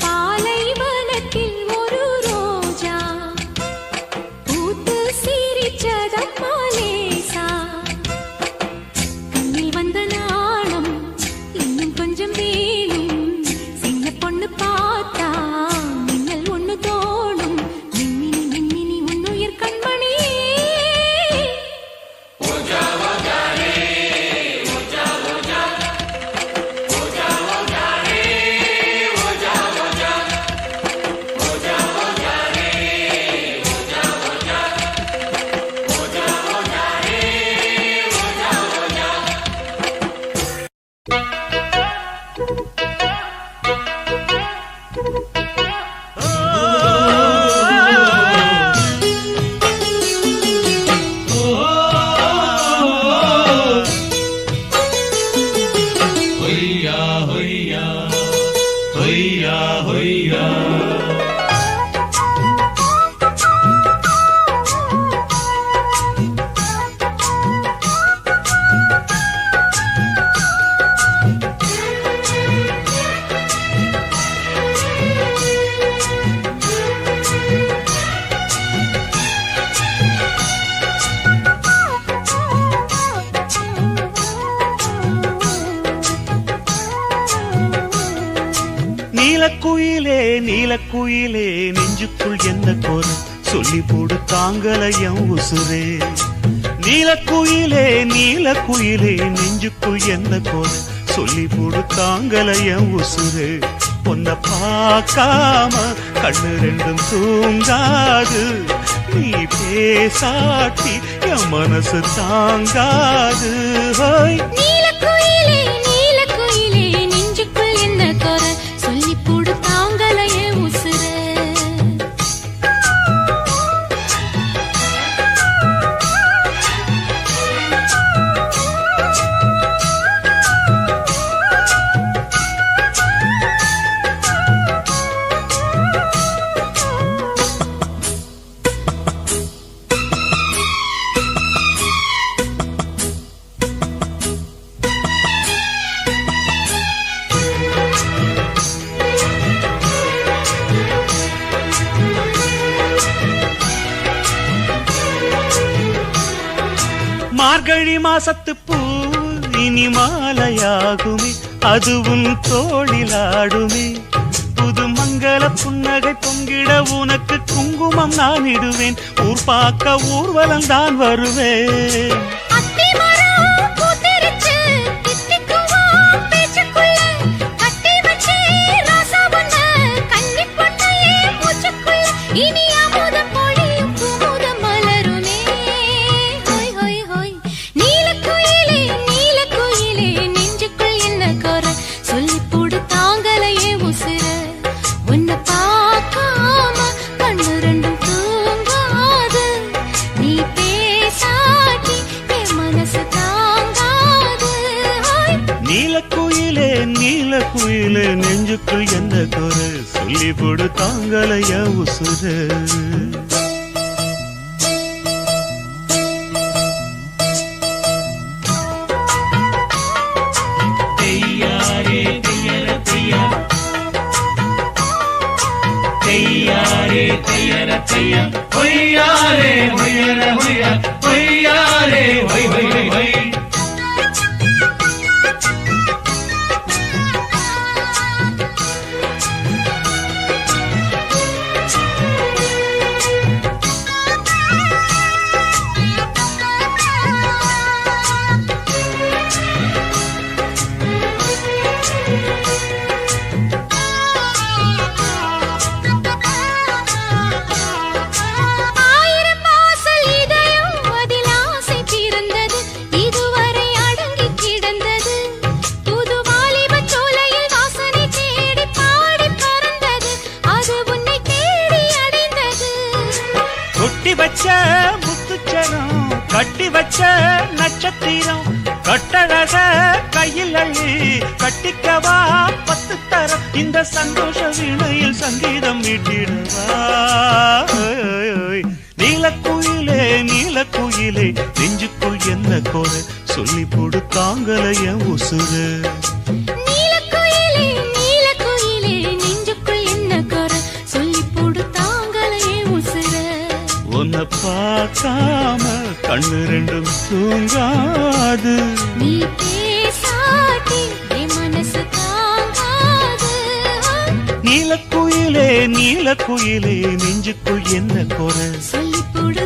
பாலைவனத்தில் ஒரு ரோஜா பூத்து சிரிச்சதம்மா லேசா. கண்ணில் வந்த நாணம் இன்னும் கொஞ்சம் வேணும். சின்ன பொண்ணு பார்த்தா மின்னல் ஒண்ணு தோணும். மின்மினி மின்மினி உன்னுயிர் கண்மணி. நீலக்குயிலே நீலக்குயிலே நெஞ்சுக்குள் என்ன கோர சொல்லி போடு தாங்கலையம் உசுரே நீலக்குயிலே நீலக்குயிலே நெஞ்சுக்குள் என்ன கோர சொல்லி போடு தாங்கலையம் உசுரே பொன்ன பார்க்காம கண்ணு ரெண்டும் தூங்காது நீ பேசாட்டி என் மனசு தாங்காது ஹோய் நீலக்குயிலே நீலக்குயிலே நெஞ்சுக்குள் என்ன குறை சொல்லி போடு தாங்கலையே உசுர. மார்கழி மாசத்து பூ இனி மாலையாகுமே அதுவும் தோளிலாடுமே புது மங்கள புன்னகை பொங்கிட உனக்கு குங்குமம் நான் இடுவேன் ஊர் பார்க்க ஊர்வலம் தான் வருவேன் அத்தி மரம் பூத்திருச்சு, தித்திக்குவோம் பேச்சுக்குள்ள. கட்டி வச்சே ராசா ஒண்ணு, கன்னிப் பொண்ணையே மூச்சுக்குள்ள. இனி அமுதம் பொழியும் குமுதம் மலருமே. ஹோய் ஹோய் ஹோய். நீலக்குயிலே நீலக்குயிலே நெஞ்சுக்குள் என்ன குறை சொல்லி போடு தாங்கலையே உசுர. உன்னை பார்க்காம கண்ணு ரெண்டும் தூங்காது நீ பேசாட்டி என் மனசு தாங்காது. ஹாய். நீலக்குயிலே நீலக்குயிலே நெஞ்சுக்குள் என்ன குறை சொல்லி போடு தாங்கலையா உசுர. ஆயிரம் வாசல் இதயம் அதில் ஆசை பிறந்தது, இதுவரை அடங்கி கிடந்தது. புது வாலிபச் சோலையில் வாசனை தேடி பாடி பறந்தது, அது உன்னை தேடி அடைந்தது. கொட்டி வச்ச முத்துச்சரம் கட்டி வச்ச நட்சத்திரம் கட்டழக கையில் அள்ளி கட்டிக்கவா 10 தரம் இந்த சந்தோஷ வீணையில் சங்கீதம் மீட்டிடவா. நீலக்குயிலே நீலக்குயிலே நெஞ்சுக்குள் என்ன கோர சொல்லி போடு தாங்கலைய உசுறு. நீலக்குயிலே நீலக்குயிலே நெஞ்சுக்குள் என்ன குறை சொல்லி போடு தாங்கலையே உசுர. உன்னை பார்க்காம கண்ணு ரெண்டும் தூங்காது. நீ பேசாட்டி என் மனசு தாங்காது. நீலக்குயிலே நீலக்குயிலே நெஞ்சுக்குள் என்ன குறை சொல்லி போடு